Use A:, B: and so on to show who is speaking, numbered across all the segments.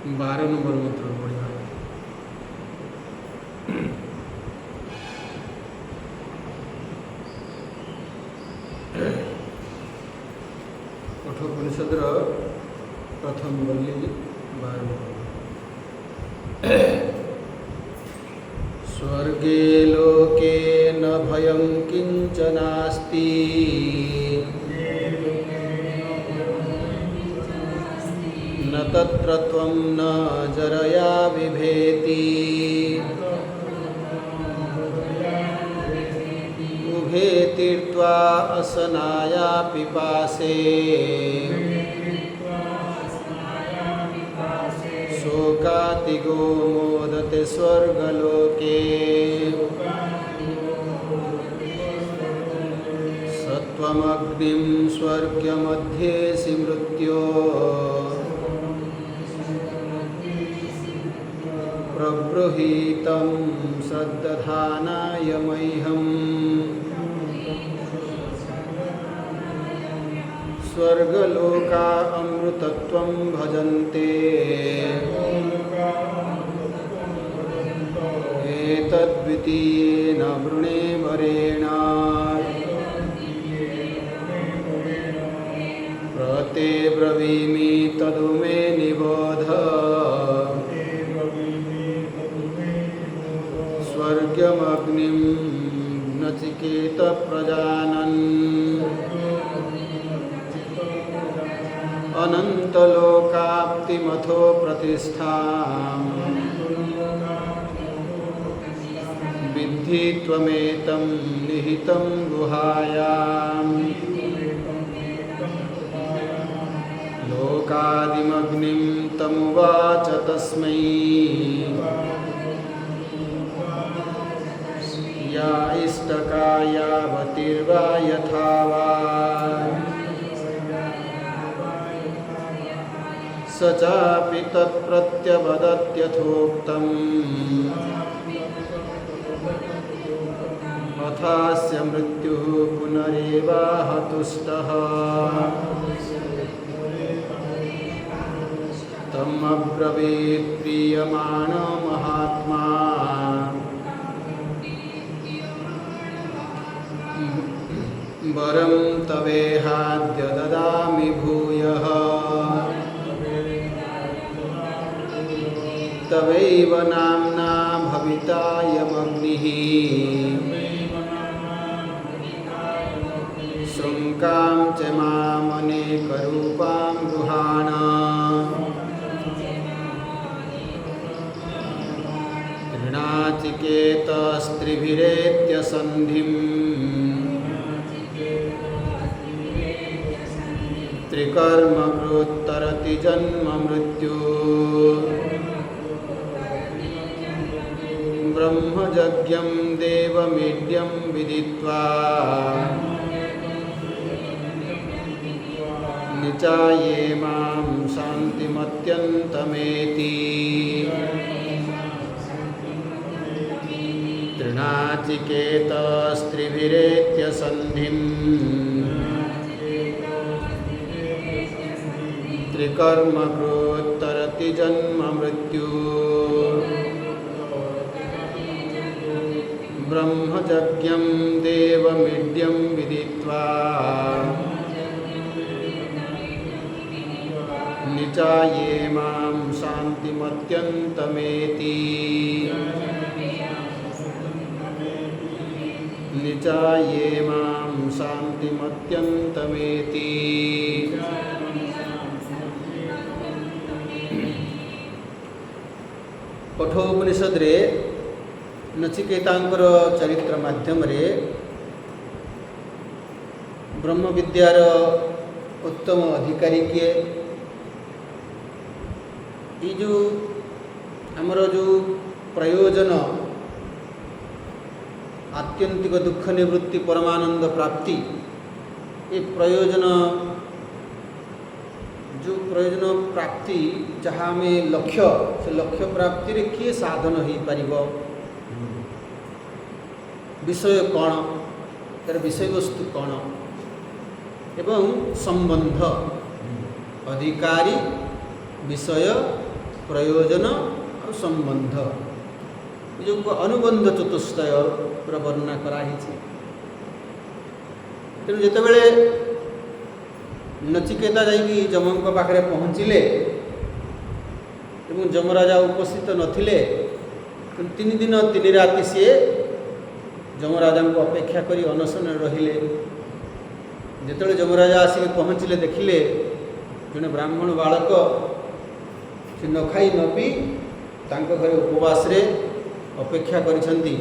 A: 12 number मंत्र पढ़ा। कठोपनिषद प्रथम वल्ली 12। स्वर्गे लोके न भयं किंचनास्ति न तत्र त्वं न जरया बिभेति उभे तीर्त्वा असनाया पिपासे शोकातिगो मोदते स्वर्गलोके सत्वमग्निं स्वर्गमध्ये मृत्यो प्रब्रूहीतं सद्दधानाय मह्यम् स्वर्गलोका अमृतत्वं भजन्ते एतद्वितीयेन वृणे वरेण प्रते ब्रवीमि तदु मे निबोध स्वर्गमग्निं नचिकेत प्रजानन् अनन्तलोकाप्तिमथो प्रतिष्ठां विद्धि त्वमेतं निहितं गुहायां लोकादिमग्निं तमुवाच तस्मै या इष्टकायावतिर्वा यथा वा स चापि तत्प्रत्यवदत्यथोक्तम् अथास्य मृत्युः पुनरेवाहतुष्टः तम् अब्रवीत् प्रीयमाणो महात्मा वरं तवेहाद्य ददामि भूयः तवैव नाम्ना भवितायमग्निः शृङ्कां च मामनेकरूपां गृहाण ऋणाचिकेतस्त्रिभिरेत्य सन्धिम् त्रिकर्मकृत्तरति जन्म मृत्यु ब्रह्मयज्ञं देवमीड्यं विदित्वा निचाये मां शान्तिमत्यन्तमेति तृणाचिकेतस्त्रिभिरेत्य सन्धिम् त्रिकर्मकृत्तरति जन्म मृत्यु ब्रह्मयज्ञं देवमीड्यं विदित्वा निचाये मां शान्तिमत्यन्तमेति निचाये मां शान्तिमत्यन्तमेति। कठोपनिषद रे नचिकेतांकर चरित्र माध्यम रे ब्रह्म विद्यार उत्तम अधिकारी किए ये जो आमर जो प्रयोजन आत्यंतिक दुख निवृत्ति परमानंद प्राप्ति ये प्रयोजन जो प्रयोजन प्राप्ति जहाँ में लक्ष्य से लक्ष्य प्राप्ति रे किए साधन हो पारिबो विषय कौन तर विषय वस्तु कौन एवं संबंध अधिकारी विषय प्रयोजन और संबंध जो अनुबंध चतुष्टय वर्णना कराई। तेणु जितेबले नचिकेता जाइए जमों पाखे पहुँचले एवं जमराजा उपस्थित नथिले 3 दिन 3 राति सी जमराजा को अपेक्षा करी अनशन रहिले। जिते जमराजा आसिक पहुँचले देखिले जड़े ब्राह्मण बालक से न खाई न पी घरे उपवास रे अपेक्षा करिसेंती।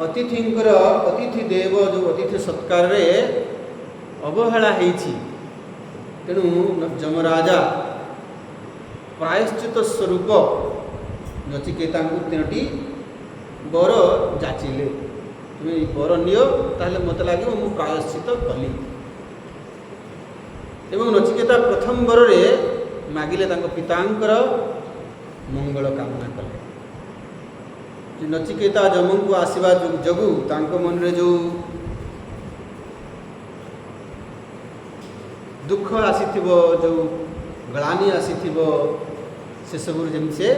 A: अतिथि देव जो अतिथि सत्कार रे अवहेला होईछि। तेणु जमराजा प्रायश्चित स्वरूप नचिकेता को 3टी बर जाचिले, तुम्हें बर नियो ताहले मत लगे मु प्रायश्चित कली। एवं नचिकेता प्रथम बर रे मागिले पितांकर मंगल कामना कले। नचिकेता जमों को आसवा जगू मन रे जो दुख आसीथिबो जो ग्लानि आसीथिबो से सब जमी से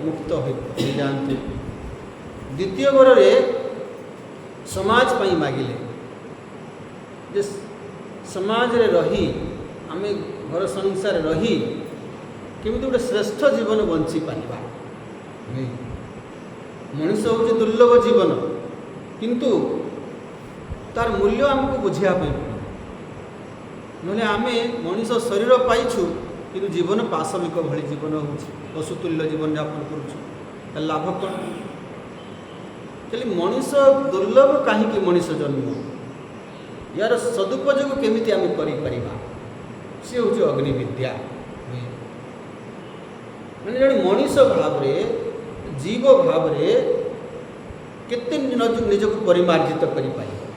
A: मुक्त हो जाते। द्वितीय बर रे समाज पाई मागिले जे समाज रे रही आमे घर संसार रही केमी गोटे श्रेष्ठ जीवन बंची पारिबा। मनुष्य हूँ दुर्लभ जीवन किंतु तार मूल्य आमको बुझिया ना आम मनीष शरीर पाइछु कि जीवन पाशविक भली जीवन हो पशुतुल्य जीवन यापन कर लाभ कौन? चलिए मनीष दुर्लभ कहीं मनीष जन्म यार सदुपयोग केमिति आम करिपरिबा सी हूँ अग्नि विद्या। मैंने जड़े मनीष भाव रे जीव भाव रे केते निज को परिमार्जित करि पारिबा,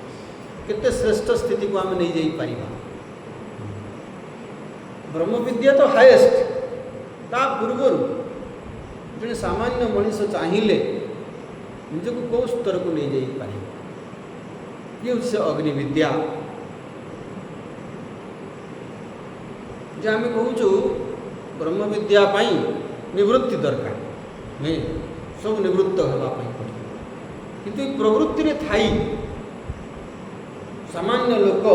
A: केते श्रेष्ठ स्थिति को आम नहीं जाई पारिबा। ब्रह्म विद्या तो हाएस्ट ता पूर्वर जड़े सामान्य मनीष चाहिए निज को कौ स्तर को नहीं जाई पारिबा। ये से अग्नि विद्या जे आम कहूँ ब्रह्म विद्या पाई निवृत्ति दरकार नहीं सब निवृत्त होगापी पड़े किंतु प्रवृत्ति रे थाई सामान्य लोक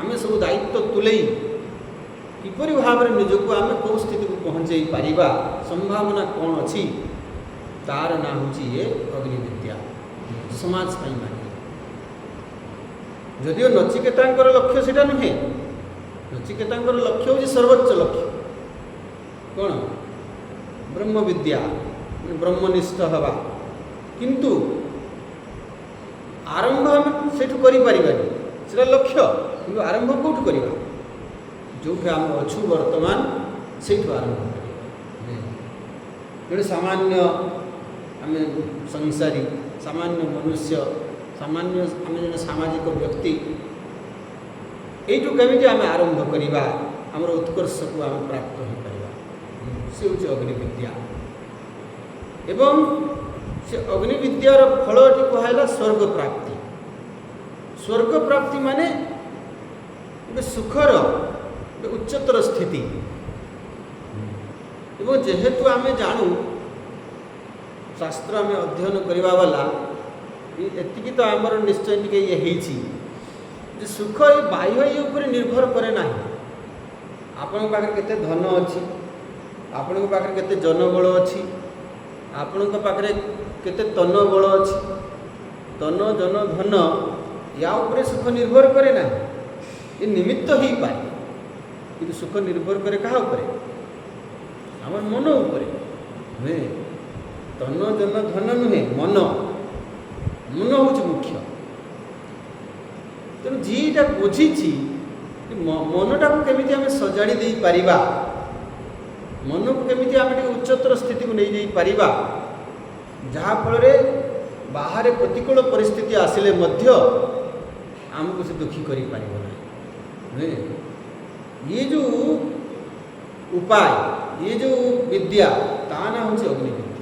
A: आम सब दायित्व तुले किपरि भाव में निजक आम कौ स्थिति को पहुँचे पारिबा संभावना कौन अच्छी तार ना हूँ ये अग्नि विद्या समाज पाई मांगे। जदिव नचिकेतांकर लक्ष्य सेटा नुहे, नचिकेतांकर लक्ष्य हूँ सर्वोच्च लक्ष्य कौन ब्रह्म विद्या ब्रह्मनिष्ठ हवा किंतु आरंभ आम से लक्ष्य कि आरंभ कौटू करवा जो आम अच्छू वर्तमान से आरंभ कर सामान्य आम संसारी सामान्य मनुष्य सामान्य आम जो सामाजिक व्यक्ति यू केमी आम आरंभ करवा आमर उत्कर्ष को आम प्राप्त हो पार से हूँ अग्नि विद्या। एवं से अग्नि विद्यार फलटी कहला स्वर्ग प्राप्ति। स्वर्ग प्राप्ति माने गोटे सुखर गोटे उच्चतर स्थिति। एवं जेहेतु आम जानू शास्त्र आम अध्ययन करवा वाला एतिकी तो आमर निश्चय टे ये सुख ये बाह्य ये ऊपर निर्भर करे ना। आपण पाखे केते धन अच्छी, आपण पाखे केते जनबल अच्छी, आपण पाखे केते तन बल अच्छी, तन जन धन या उपरे सुख निर्भर करे ना। ये निमित्त ही पाए कि सुख निर्भर करे कहा उपरे आम मन उपरे नुहे। तन जन धन नुहे मन मन हूँ मुख्य। तेणु जीटा बुझी मनटा को केमिति आम सजाड़ी दे पारिबा, मन को केमिति आम उच्चतर स्थिति को नहीं पारिबा जहाँ फल बाहर प्रतिकूल परिस्थिति आसिले मध्य आमको से दुखी करि पारिबो ना। ये जो उपाय ये जो विद्या ता ना हूँ अग्नि विद्या।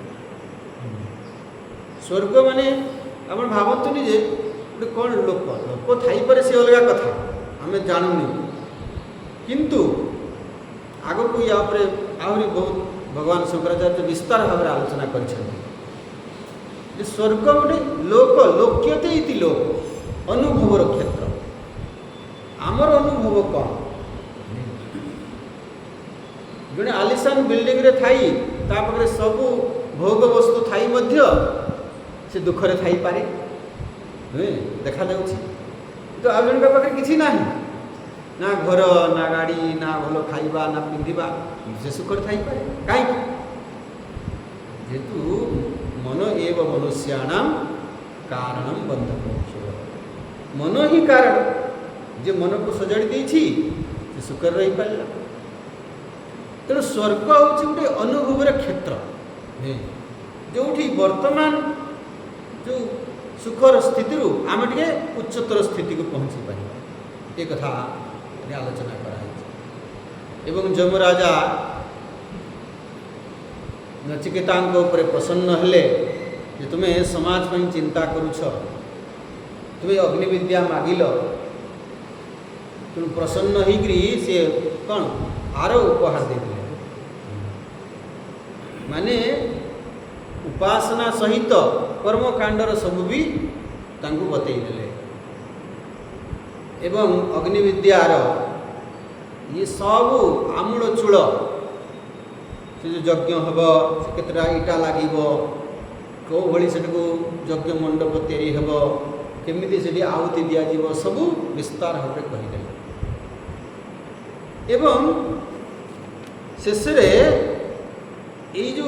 A: स्वर्ग माने आप भावतुनि जे कौन लोक लोक थी से अलग कथा आम जानूनी किंतु आग को या आहरी बहुत भगवान शंकराचार्य विस्तार भाव में आलोचना कर स्वर्ग गोटे लोक लोक्यते इति लोक अनुभवर क्षेत्र आमर अनुभव कौन जड़े आलिशान बिल्डिंग रे थाई तापरे सब भोग वस्तु थाई मध्य से दुखरे थाई पारे देखा जाउछि तो आ जन पाखे किछि नाही ना घर ना गाड़ी ना भलो खाइबा ना पिंधिबा से सुखर थाई पारे काई जेतु मन एव मनुष्याणाम कारणम बंधन मन ही कारण जे मन को सजाड़ी देछि से सुखर रही पाला तेणु स्वर्ग हूँ गोटे अनुभवर क्षेत्र जो वर्तमान जो सुखर स्थिति आम टे उच्चतर स्थिति को पहुँची पार ये कथा आलोचना कराई एवं जमराजा नचिकेता प्रसन्न हेले जे तुम्हें समाज पर चिंता करुछ तुम्हें अग्निविद्या मागिल तुम प्रसन्न होकरी सी कौन आर उपहार देते माने उपासना सहित कर्मकांडर सब भी तांकु बतईदेले एवं अग्निविद्यार ये सब आमूल चूल से जो यज्ञ हम से केतटा इटा लगे कौ भली से यज्ञ मंडप तैयारी हम केमिति से आहुति दिज्व सबू विस्तार भाव में कहीदे एवं शेष ये जो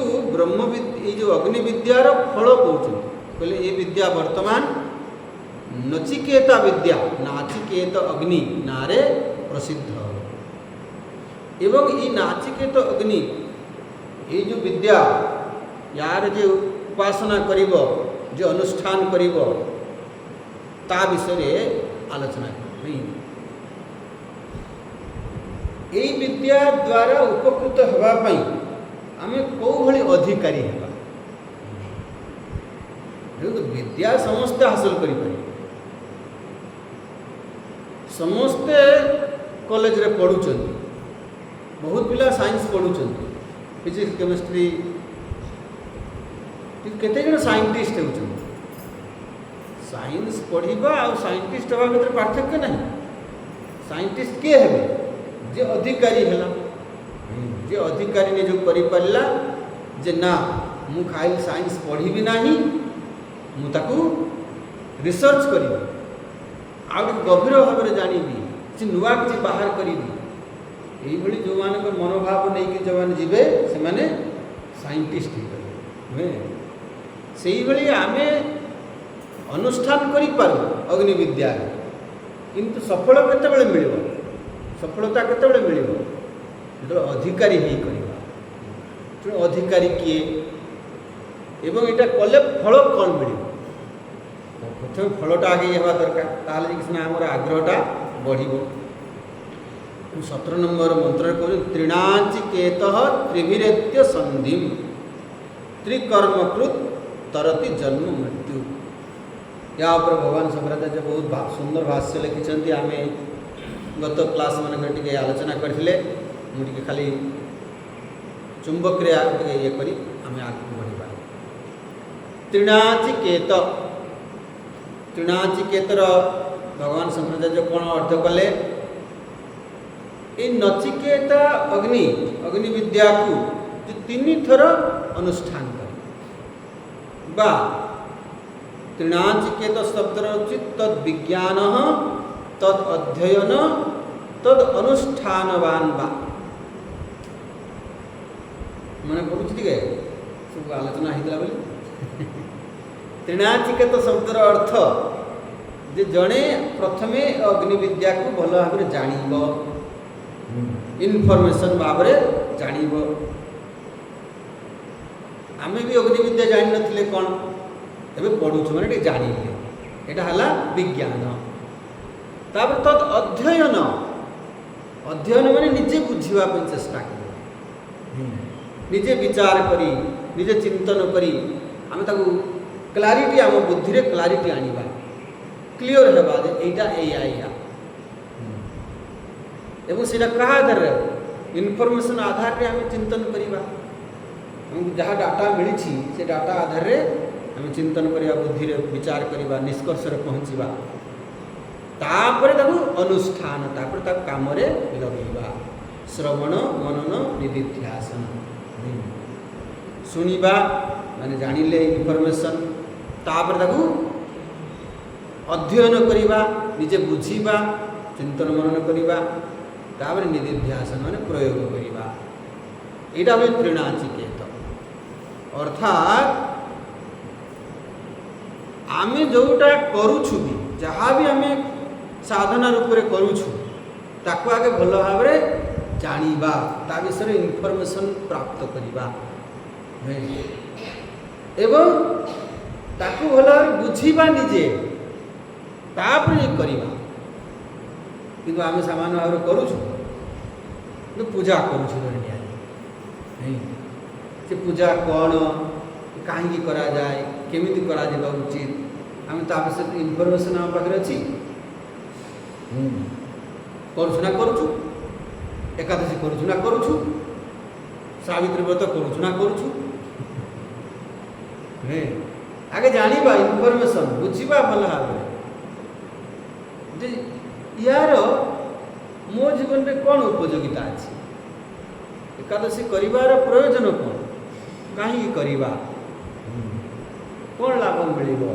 A: ये जो अग्निविद्यार फल कौन कहले ये विद्या वर्तमान नचिकेता विद्या नाचिकेत अग्नि नारे प्रसिद्ध एवं ये नाचिकेत अग्नि ये जो विद्या यार जो उपासना करिब जो अनुष्ठान करिब ता विषय आलोचना ये विद्या द्वारा उपकृत होगापाई आम कौ भली अधिकारी हेबा विद्या समस्ते हासिल करि समस्ते कॉलेज रे पढ़ुचंती बहुत पिला साइंस पढ़ुचंती फिजिक्स केमिस्ट्री केते जन साइंटिस्ट होचंती साइंस पढ़िबा आ साइंटिस्ट होबा भीतर पार्थक्य नहीं साइंटिस्ट के हेबे जे अधिकारी हेला जे अधिकारी नियोग करि पारला जे ना मु खाली साइंस पढ़ी नाही मु ताकू रिसर्च करी आ गभीर भाव में जानी से नुआ किसी बाहर करी ये जो मान मनोभाव नहीं कि जो मैंने जीवे से माने साइंटिस्ट नुहे से आम अनुष्ठान करूँ अग्निविद्या किंतु सफल केतबेले मिल सफलता केतबेले मिल जो अधिकारी ही कर अधिकारी किए एवं यहाँ कले फल कौन मिल प्रथम फलटा आगे हवा दरकार ताले किसी आम आग्रहटा बढ़ 17 नंबर मंत्र कह त्रिणाचिकेत त्रिभिरेत्य संधि त्रिकर्मकृत तरति जन्म मृत्यु या ऊपर भगवान शंकराचार्य बहुत सुंदर भाष्य लिखिं आम गत क्लास मानक टे आलोचना करते मुझे खाली चुंबक ये करी आम आगे बढ़ा त्रिणाचिकेत त्रिणाचिकेतर भगवान शंकराचार्य कौन अर्थ कले ये नचिकेता अग्नि अग्निविद्या को जो 3 थर अनुष्ठान करे बा त्रिणाचिकेत शब्द उचित तद विज्ञान तद अध्ययन तद अनुष्ठानवान बा मैंने पढ़ुची टे सब आलोचना होता बोली त्रिणाचिकेत शब्दर अर्थ जे जड़े प्रथमे अग्निविद्या को भल भाव में जान इनफॉरमेशन भाव में जान आम भी अग्निविद्या जान नी कौन ए पढ़ुଛୁ मैंने जान यहाँ विज्ञान तापर तद अध्ययन अध्ययन माने निजे बुझापी चेष्टा कर निजे विचार करी निजे चिंतन करी आम ताकू क्लारिटी आम बुद्धि रे क्लारिटी आनिबा क्लियर हेबा जे एटा एया एया एवं सेटा कहा आधार इनफॉरमेशन आधार रे आम चिंतन करवा जहाँ डाटा मिली से डाटा आधार रे आम चिंतन करवा बुद्धि रे विचार करवा निष्कर्ष रे पहुँचवा तापर ताकू अनुष्ठान तापर ताकू काम रे लगेवा श्रवण मनन निदिध्यासन शुणा माने जानिले इनफॉरमेशन तापर ताकू अध्ययन करवा निजे बुझीबा चिंतन मनन करवा तापर निदिध्यासन माने प्रयोग करवा एटा हूँ त्रिणाचिकेत अर्थात आमे जोटा करूछु भी जहाँ भी आमे साधना रूप में करूछु ताकू आगे भल भाव जानिबा ता विषय इनफॉरमेशन प्राप्त करवा एवं ताकू भल भाव बुझीबा निजे तापर करवा किंतु आमे सामान्य भाव करूछु पूजा करूछु से पूजा कौन कहीं करा जाए केमिति करा जाबा उचित आम ता विषय इनफॉरमेशन आम पाखे अच्छी करुछु ना करुछु एकादशी करुछु ना करुछु सावित्री व्रत करुछु ना करुछु आगे जानिबा इनफॉरमेशन बुझीबा भल भाव यार मो जीवन में कौन उपयोगिता अच्छी एकादशी करिवार प्रयोजन कौन कहीं करवा कौन लाभ मिलिबो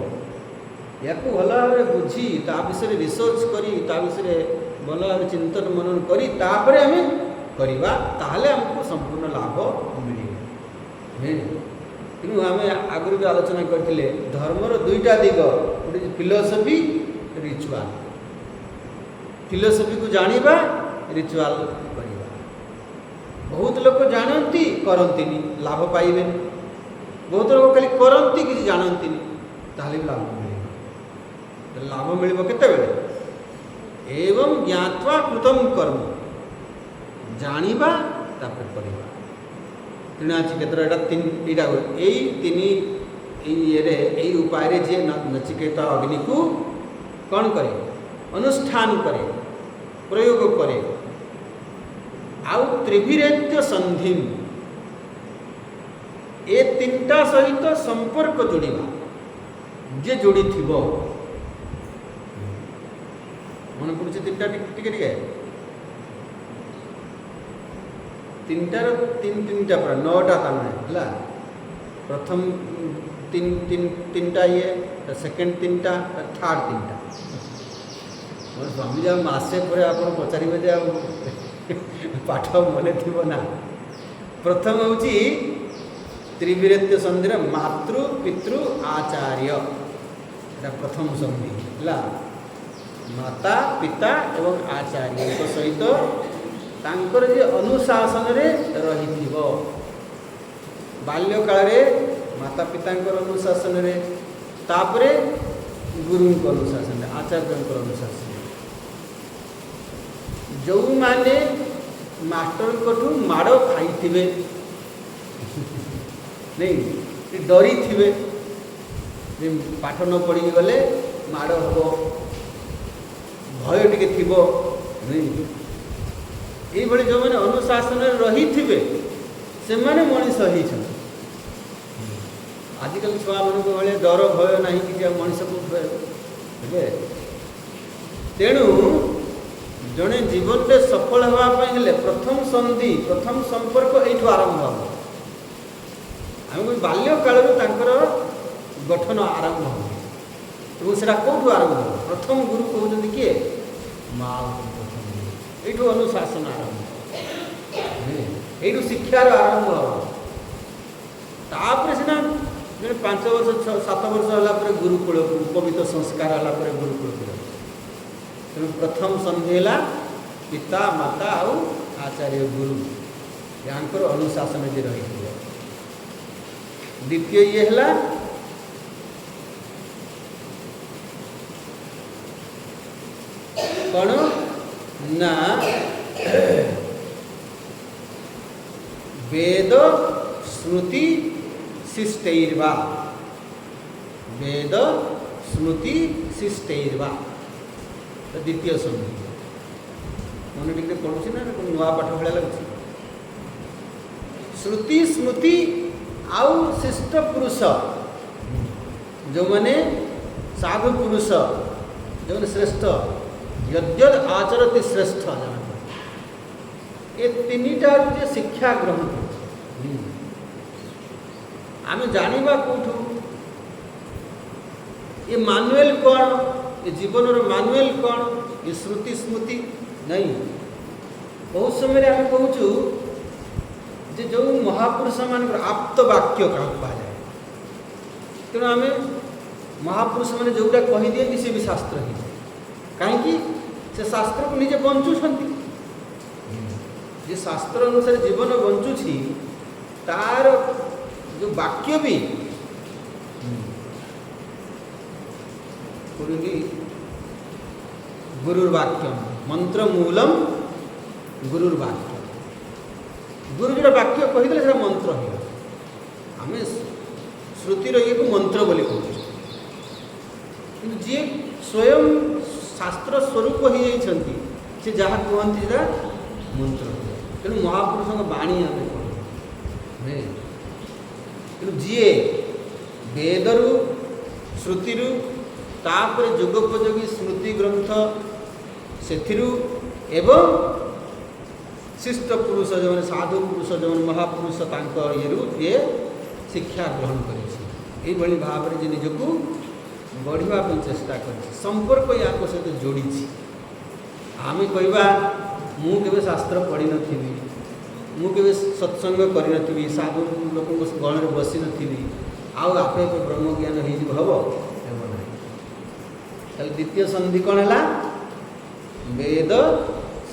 A: या भल भाव बुझी ता विषय रिसर्च करी ता विषय भल भाव चिंतन मनन करी तापर आम करवा ताहले हमको संपूर्ण लाभ मिले तेणु आम आगुरी भी आलोचना करते धर्मर दुईटा दिग गोटे फिलोसफी रिचुआल फिलोसफी को जानिबा रिचुआल करवा बहुत लोग जानती करती लाभ पाइबे बहुत लोग खाली करती किसी जानती ताहले भी लाभ मिले लाभ मिल केतेबेले एवं ज्ञात्वा कृतम कर्म जानिबा तापर करवा त्रिणाचिकेतर एटा यही उपाय रे जे नचिकेता अग्नि को कौन करे अनुष्ठान करे प्रयोग करे आउ त्रिभिरेत्य संधि ए तीनटा सहित संपर्क जोड़वा जे जोड़ी थिबो मन पड़े तीनटा टिके तीनटार तीनटा पूरा 9टा तामने है प्रथम तीनटा ये सेकेंड तीनटा थर्ड तीनटा मोर स्वामी जब मासे पर आप पचारे जे पाठ मन थी ना प्रथम हूँ त्रिभिरेत्य संधि मातृ पितृ आचार्य प्रथम संधि है माता पिता एवं आचार्य सहित तांकर जे अनुशासन रे रही बाल्य काल माता पिता अनुशासन रे तापरे गुरु अनुशासन आचार्य अनुशासन जो माने मास्टर को माड़ खाई नहीं डरी थे पाठ न पढ़ी गले माड़ हम भय टे थी ये जो मैंने अनुशासन रही थे से माने मनीष होती आजिकल छुआ मान भाई डर भय ना कि मनीष को तेणु जड़े जीवन में सफल होगापी प्रथम संधि प्रथम संपर्क यू आरंभ हम आम बाल्य काल गठन आरंभ हो से कौटू आरंभ हो प्रथम गुरु कहते किए माँ यू अनुशासन आरंभ यू शिक्षार आरंभ तापर सीना 5 वर्ष 7 वर्ष है गुरुकुल उपवित संस्कार है गुरुकुल तेणु प्रथम संधि है पिता माता आउ आचार्य गुरु यांकर अनुशासन जी रही द्वितीय ये है कौन ना वेद स्मृति शिष्टैर्वा वेद स्मृति शिष्टैर्वा द्वितीय संधि मन टे पढ़ुची ना नुआ पाठ भाया लगुच श्रुति स्मृति आउ शिष्ट पुरुष जो माने साधु पुरुष जो श्रेष्ठ यद्यद आचरति श्रेष्ठ ये तीनटा जे शिक्षा ग्रहण आम जानिबा कोठू ये मानुएल कौन ये जीवन मानुएल कौन ये श्रुति स्मृति नहीं बहुत समय आम कहूँ जे जो महापुरुष मान आप्त वाक्य क्या कहुए तेणु आम महापुरुष मैंने जोटा कही दिए सी भी शास्त्र ही कहीं से शास्त्र को निजे बंचुंट जे शास्त्र अनुसार जीवन बंचुची तार जो वाक्य भी गुरुर्वाक्य मंत्र मूलम गुरुर्वाक्य गुरु जो वाक्य कहीदे से मंत्र हो आम श्रुतिर ये मंत्र बोली कहूँ कि जी स्वयं शास्त्र स्वरूप हो से जहाँ कहती से मंत्र तेणु महापुरुषों बाणी आम कह तेणु जी वेदरु श्रुतिरु तापर जुगोपयोगी स्मृति ग्रंथ से एवं शिष्ट पुरुष जो मैंने साधु पुरुष जो महापुरुष ये शिक्षा ग्रहण कर भाव में निजक बढ़ापी चेष्टा कर संपर्क या सहित जोड़ी आम कहवा मुझे शास्त्र पढ़ी नी मुझे सत्संग करी साधु लोक गण में बसी नी आपे आपे ब्रह्मज्ञान हो द्वितीय संधि कौन है वेद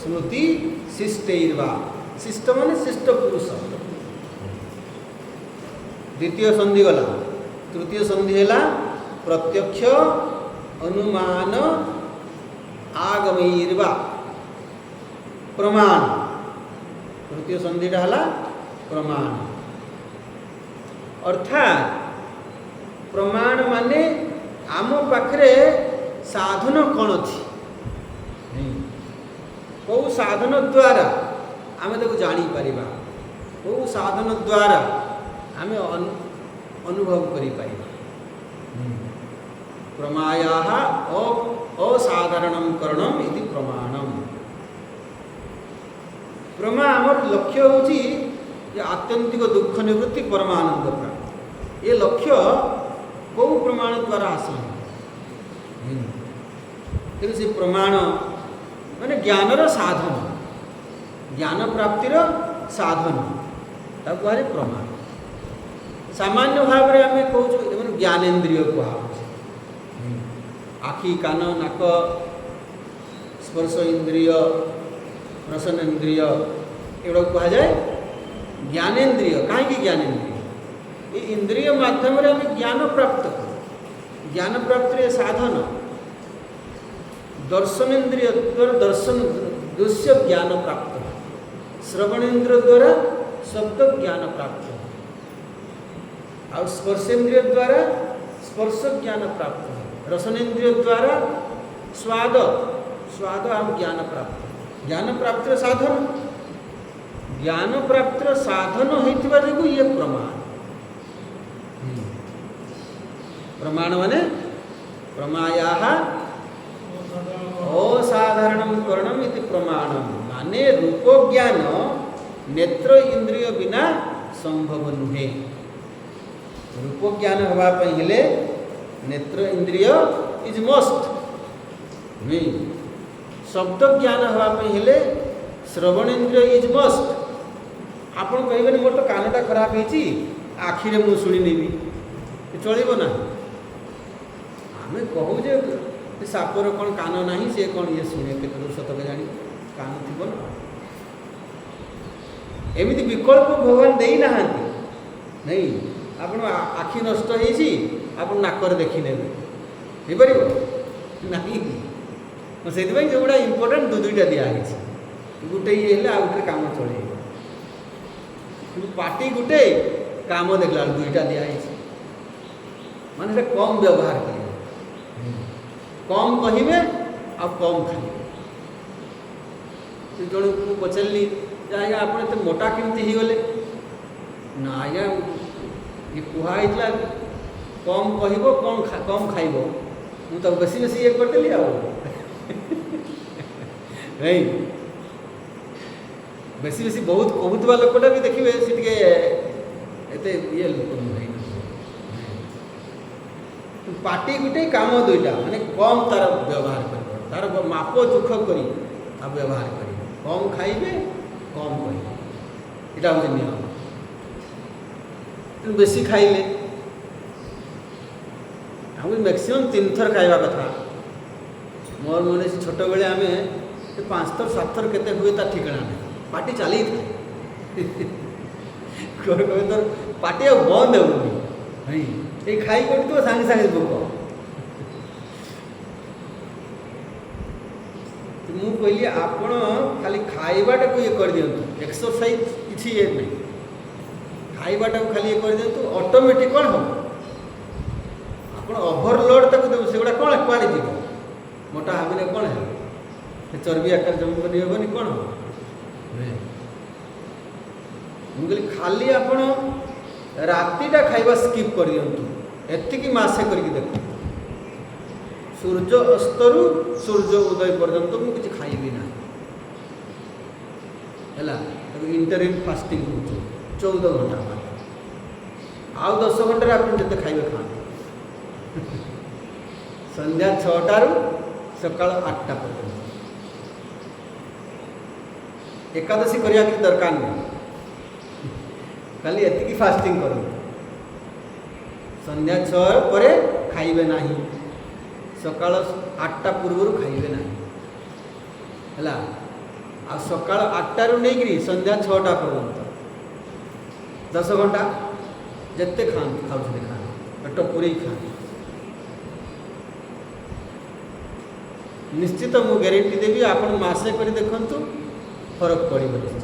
A: स्मृति शिष्टैर्वा शिष्ट मान शिष्ट पुरुष द्वितीय संधि गला तृतीय संधि है प्रत्यक्ष अनुमान आगमैर्वा प्रमाण तृतीय संधिटा है प्रमाण अर्थात प्रमाण माने आम पाखरे साधन कौन अच्छी कौ साधन द्वारा आम जापर कौ साधन द्वारा आम अनुभव कर प्रमाया असाधारण करणम इति प्रमाणम प्रमा आमर लक्ष्य हूँ आत्यंतिक दुख निवृत्ति परमानंद प्राप्ति ये लक्ष्य कौ प्रमाण द्वारा आसन तेणु से प्रमाण माने ज्ञानर साधन ज्ञान प्राप्तिर साधन ताकू कहे प्रमाण सामान्य भाव में आम कहूँ ज्ञानेन्द्रिय कह आखि कान नाक स्पर्श इंद्रिय रसन इंद्रिय एगुड़ा कह जाए ज्ञानेन्द्रिय कहीं ज्ञानेन्द्रिय ये इंद्रिय माध्यम रे आम ज्ञान प्राप्त कर ज्ञान प्राप्ति साधन दर्शनेन्द्रिय द्वारा दर्शन दृश्य ज्ञान प्राप्त श्रवणेन्द्रिय द्वारा शब्द ज्ञान प्राप्त और स्पर्शेन्द्रिय द्वारा स्पर्श ज्ञान प्राप्त रसनेन्द्रिय द्वारा स्वाद स्वाद और ज्ञान प्राप्त ज्ञान प्राप्तिर साधन ज्ञान प्राप्तिर साधन होइतिबा जो ये प्रमाण प्रमाण माने प्रमाया असाधारण करणम इति प्रमाणम माने रूप ज्ञान नेत्र इंद्रिय बिना संभव नुहे रूप ज्ञान होगापी हेले नेत्र इंद्रिय इज मस्ट नहीं शब्द ज्ञान होगापी हेले श्रवण इंद्रिय इज मस्ट आपन कहबे मोर तो कानटा खराब होती आखिरे मु शुणी नेबी चलो ना आम कहू जे सापर कौन कान ना सी कौन ये शुणे के सत जानी कान थी ना एमती विकल्प भगवान दे ना नहीं आप आखि नष्ट होती आप नाकर देखने हो पार ना से जोड़ा इम्पोर्टाट दुईटा दिखाई गोटे ये आ गए कम चल पार्टी गोटे काम देखला दुईटा दिखाई माने कम व्यवहार करेंगे कम कहे आ कम खाइए से जन को पचारि आप मोटा केमती हो गले ନା ଆଜ୍ଞା ये कुहाइला कम कहब कम खाइब मु तो बेसी बेसी ये करदेली नहीं बेसी बेसी बहुत कहूबा लोकटा भी देखिए सी टे ये लोक नहीं पार्टी गोटे काम दुईटा माने कम तार व्यवहार कर तार माप चोख कर व्यवहार कर कम खाइबे कम कहे यहाँ हूँ नियम बेसी खाइले हम मैक्सिमम 3 थर खाइबा कथा मोर मन से छोट बेले आम 5 थर 7 थर केते हुए ता ठिकाना नहीं पार्टी चली था कहे तो पार्टी अब बंद होनी नहीं ये खाई कर तो सांगे सांगे भोक मु कहली आपण खाली खाइबाटा को ये कर दियंतु एक्सरसाइज किछि ये नहीं खाइबाटा को खाली ये कर दियंतु ऑटोमेटिक कौन हम आपण ओवरलोड तक देउ सेगुडा कौन पानी जीव मोटा हाबिने कौन है चर्बी आकार जमी बनी होबनी कौन हो मुझे खाली आपण रातिटा खाइबा स्किप कर दियंतु एतिकी मासे करके देखो सूर्य अस्तरु सूर्य उदय पर्यंत मु किछि खाइबी ना हैला इंटरमिट फास्टिंग हो 14 घंटा आउ 10 घंटा आप जिते खाइबे खाते संध्या 6टारू सकाळ 8टा पर्यंत एकादशी करिया कि दरकार नहीं खाली एतिकी फास्टिंग करूँ संध्या 6 पर खाइबे नहीं सकाळ 8टा पूर्व खाइबे नहीं हैला आ सकाळ 8टारू नहीं संध्या 6टा पर्यंत 10 घंटा जिते खाऊ खाने पेट पूरे खाते निश्चित मु ग्यारंटी देवी आप मसे कर देखु फरक पड़े निश्चित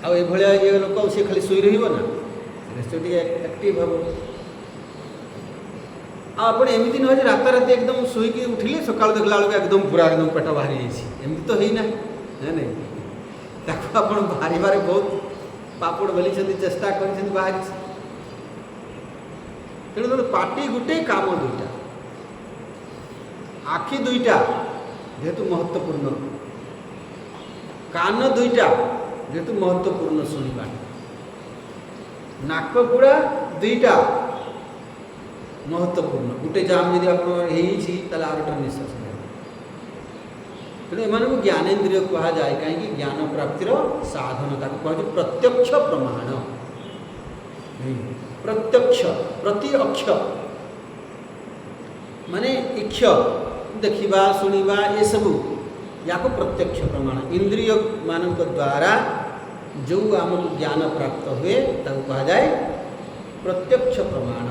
A: आया ये लोक सी खाली शुई रहा निश्चय एक्टिव हम आप एमती नुह रात रात एकदम शुईकी उठिले सका देखला बेलू एकदम पूरा एकदम पेट बाहरी जाइए तो है ना नहीं ताको आप बाहर बहुत पापड़ बेली चेष्टा कर बाहरी तेणु पार्टी गोटे काम दुईटा आखि दुईटा जेहेतु महत्वपूर्ण कान दुईटा जेहेतु महत्वपूर्ण शुणा नाक पुड़ा दुईटा महत्वपूर्ण गोटे जाम जब आप आरोटा निश्वास तेणु एम ज्ञानेन्द्रिय कह जाए कहीं ज्ञान प्राप्तिर साधन कह प्रत्यक्ष प्रमाण प्रत्यक्ष प्रति अक्ष माने इक्ष देखा शुणा ये सब या प्रत्यक्ष प्रमाण इंद्रिय मान द्वारा जो आमको ज्ञान प्राप्त हुए कह जाए प्रत्यक्ष प्रमाण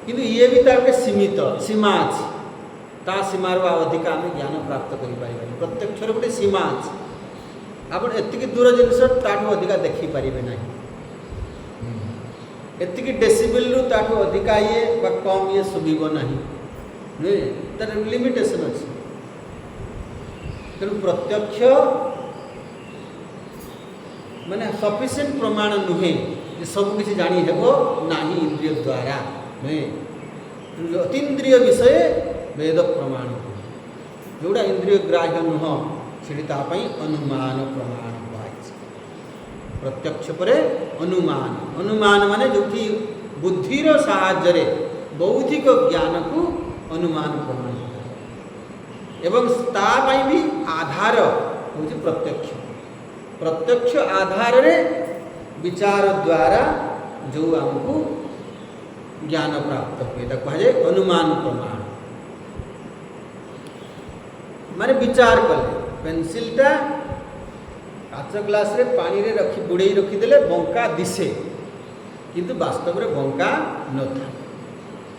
A: किंतु ये भी तार सीमित सीमा अच्छी ता सीमार अधिक आम ज्ञान प्राप्त कर प्रत्यक्ष गोटे सीमा अच्छी आप एति दूर जिनस ताठू अधिका देखिपारे ना एति डेसिबल रु ताठू अधिका ये कम ये शुभ ना तार लिमिटेशन अच्छी तेणु प्रत्यक्ष माने सफिशिएंट प्रमाण नुहे सब किसी जानी हेबो नाही इंद्रिय द्वारा नुहे अतीन्द्रिय विषय वेद प्रमाण जोड़ा इंद्रिय ग्राह्य नुह से अनुमान प्रमाण प्रत्यक्ष परे अनुमान अनुमान माने जो कि बुद्धिर साहाय्य बौद्धिक ज्ञान को अनुमान प्रमाण एवं तापाई भी आधार हूँ प्रत्यक्ष प्रत्यक्ष आधार रे विचार द्वारा जो आमको ज्ञान प्राप्त हुए कह जाए अनुमान प्रमाण माने विचार कले पेनसिलटा काच ग्लास रे पानी रे रखी बुड़े रखीदे बंका दिशे किंतु वास्तव में बंका न था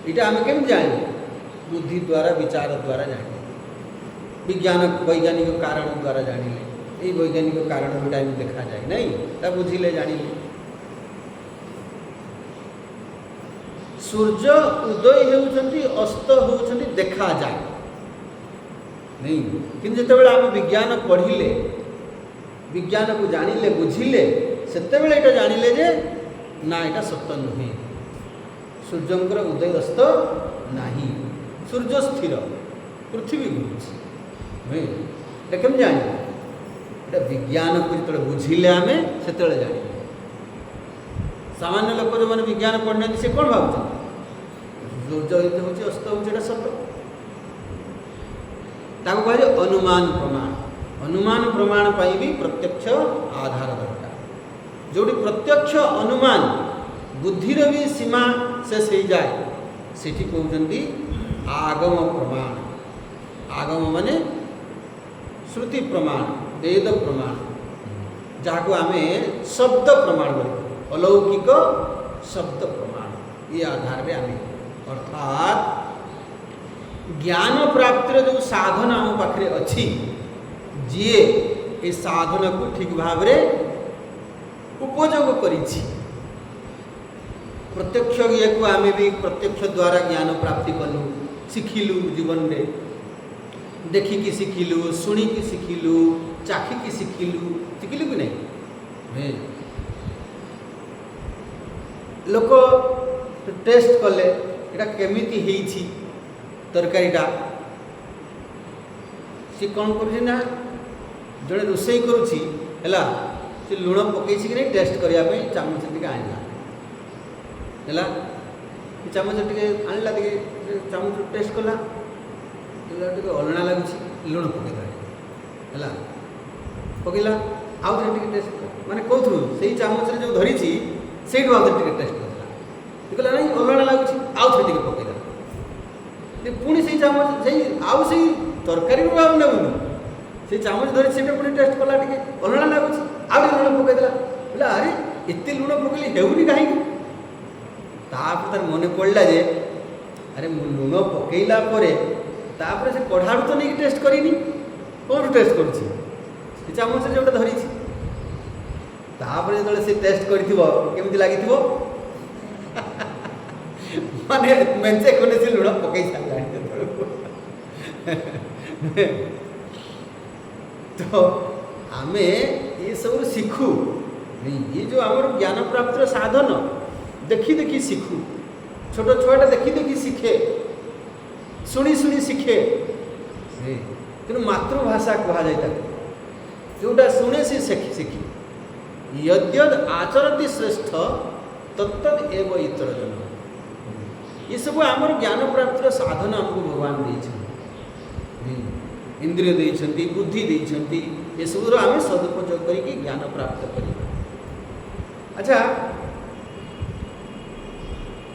A: यहाँ आम केम जाने बुद्धि द्वारा विचार द्वारा जाने विज्ञान वैज्ञानिक कारण द्वारा जानिले ये वैज्ञानिक कारण गुटा देखा जाए नहीं बुझिले जानिले सूर्य उदय होउछंती अस्त होउछंती देखा जाए नहीं किंतु जिते आम विज्ञान पढ़िले विज्ञान को जानिले बुझिले सेतेबेले एटा जानिले जे ना एटा सत्य नुहे। सूर्यंकर उदय अस्त नाही, सूर्य स्थिर, पृथ्वी घूरुछि। एटा केम जानि? एटा विज्ञान को जतले बुझिले आमे सेतेबेले जानिले। सामान्य लोक जो मैंने विज्ञान पढ़ना से कौन भावुँ सूर्य उदय हो अस्त हो सत ताको कहे अनुमान प्रमाण। अनुमान प्रमाण पर भी प्रत्यक्ष आधार दरकार। जोटी प्रत्यक्ष अनुमान बुद्धिर भी सीमा शेष हो जाए सेठी कहते आगम प्रमाण। आगम माने श्रुति प्रमाण, वेद प्रमाण, जहाँ को आम शब्द प्रमाण बोलते, अलौकिक शब्द प्रमाण। ये आधार में आम अर्थात ज्ञान प्राप्तिर जो साधन आम पाखे अच्छी जीए ए साधन को ठीक भाव उपयोग करिछि। प्रत्यक्ष ये को आम भी प्रत्यक्ष द्वारा ज्ञान प्राप्ति कलु, शिखिलु, जीवन में देखिकी शिखिलु, शुणिकी शिखिलु, चाखिकी शिखिलु, शिखिलु कि नहीं? लोक टेस्ट कले एटा केमिति हेछि तरकारीटा सी कौन करना जड़े रोसई करुच्ची है सी लुण पकई कि नहीं टेस्ट करने चामच टे आनला है चामच टे आनला चामच टेस्ट कला टे अलणा लगुच लुण पकईदेला है पकईला आउ थे टेस्ट माने कौन से चामच जो धरी से आउ थे टेस्ट करला कहला नहीं अलणा लगुच आउ थे पकईदेला पुणी से चामच से आउ से तरकारी आउ नेबुन से चामच धरी से पुणी टेस्ट कला टे अलणा लगुच आउ लुण पकईदेला बोला अरे एत लुण पकईली हेउनी कहीं तार मन पड़ा जे अरे लुण पकईला तापर से कढ़ाड़ू तो नहीं टेस्ट करी कौन टेस्ट कर चामच जो धरी तापर जो से टेस्ट करमती लगी माने मेंचे खंडे से लुण पकई सारा तो आम ये सब शिखु ये जो आम ज्ञान प्राप्तिर साधन देखी देखी शिखु। छोट छुआटा देखी देखी शिखे, शुणी शुणी शिखे। तेणु मातृभाषा कहुए जोटा शुणे से शिखी यद्यद आचरती श्रेष्ठ तत्तद एव इतर जन। ये सब आम ज्ञान प्राप्तिर साधन आमको भगवान देइछन्ति, इंद्रिय देइछन्ति, बुद्धि देइछन्ति। ये सब आम सदुपयोग करके ज्ञान प्राप्त करिबा। अच्छा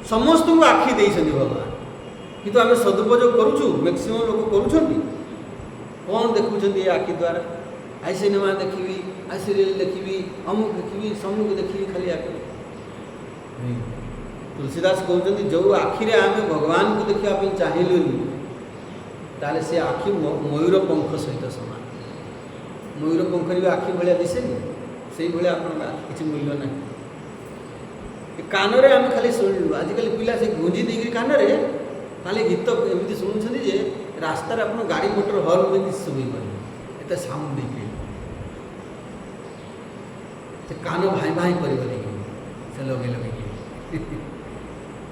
A: समस्त को आखि देइछन्ति भगवान किंतु आम सदुपयोग करूछु मैक्सिमम लोग करूछन्ति कौन देखुछन्ति आखि द्वारा आई सिनेमा देखी आई सीरियल देखी अमुक देखी समूक देखी खाली आखि। तुलसीदास कहते जो आखिरे आम भगवान को देखा चाहिलुनि ताले से आखि मयूर पंख सहित समान। मयूर पंखरी भी आखि भाया दिसे से भाया आप किसी मूल्य ना। कान में आम खाली शुणु आजिकल पिला से गुंजी देकर कान में खाली गीत एमती शुणुंट जे रास्तार आप गाड़ी मोटर हर्न में शुभ एत साउंड देखे कान भाई भाई कर लगे लगे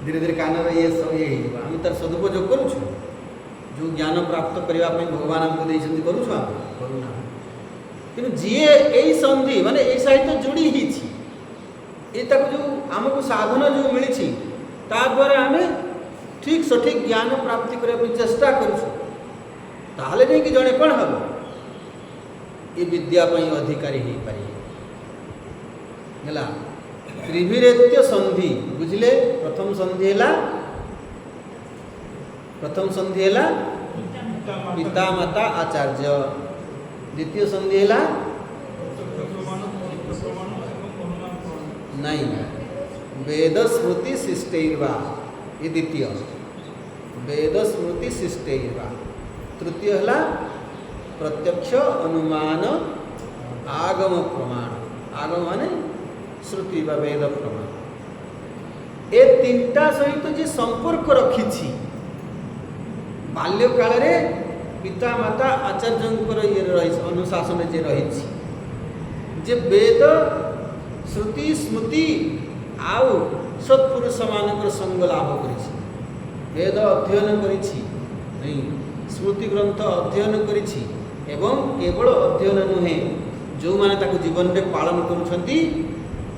A: धीरे धीरे कान ये सब ये आम तार सदुपयोग करुछु जो ज्ञान प्राप्त करने भगवान आमको देइछन्ति करुछु आम करूना कि जीए यही संधि माने ए सहित जोड़ी ही जो आमको साधन जो मिली ता द्वारा आम ठीक सठिक ज्ञान प्राप्ति करने चेष्टा करुछु ताहले नहीं कि जड़े कौन हम ये विद्यापी अधिकारी हो पारे त्रिभिरेत्य संधि बुझले। प्रथम संधि है पिता माता आचार्य, द्वितीय संधि है नहीं वेद स्मृति शिष्टैर्वा ये द्वितीय वेद स्मृति शिष्टैर्वा। तृतीय है प्रत्यक्ष अनुमान आगम प्रमाण। आगम माने श्रुति व वेद प्रमाण। ए तीनटा सहित जे संपर्क रखी बाल्य काल रे पिता माता आचार्य ये रही अनुशासन जे रही जे वेद श्रुति स्मृति आउ सत्पुरुष मानकर संग लाभ करिछि, वेद अध्ययन करिछि नहीं, स्मृति ग्रंथ अध्ययन करिछि एवं केवल अध्ययन नुहे जो माने ताको जीवन में पालन करुछंती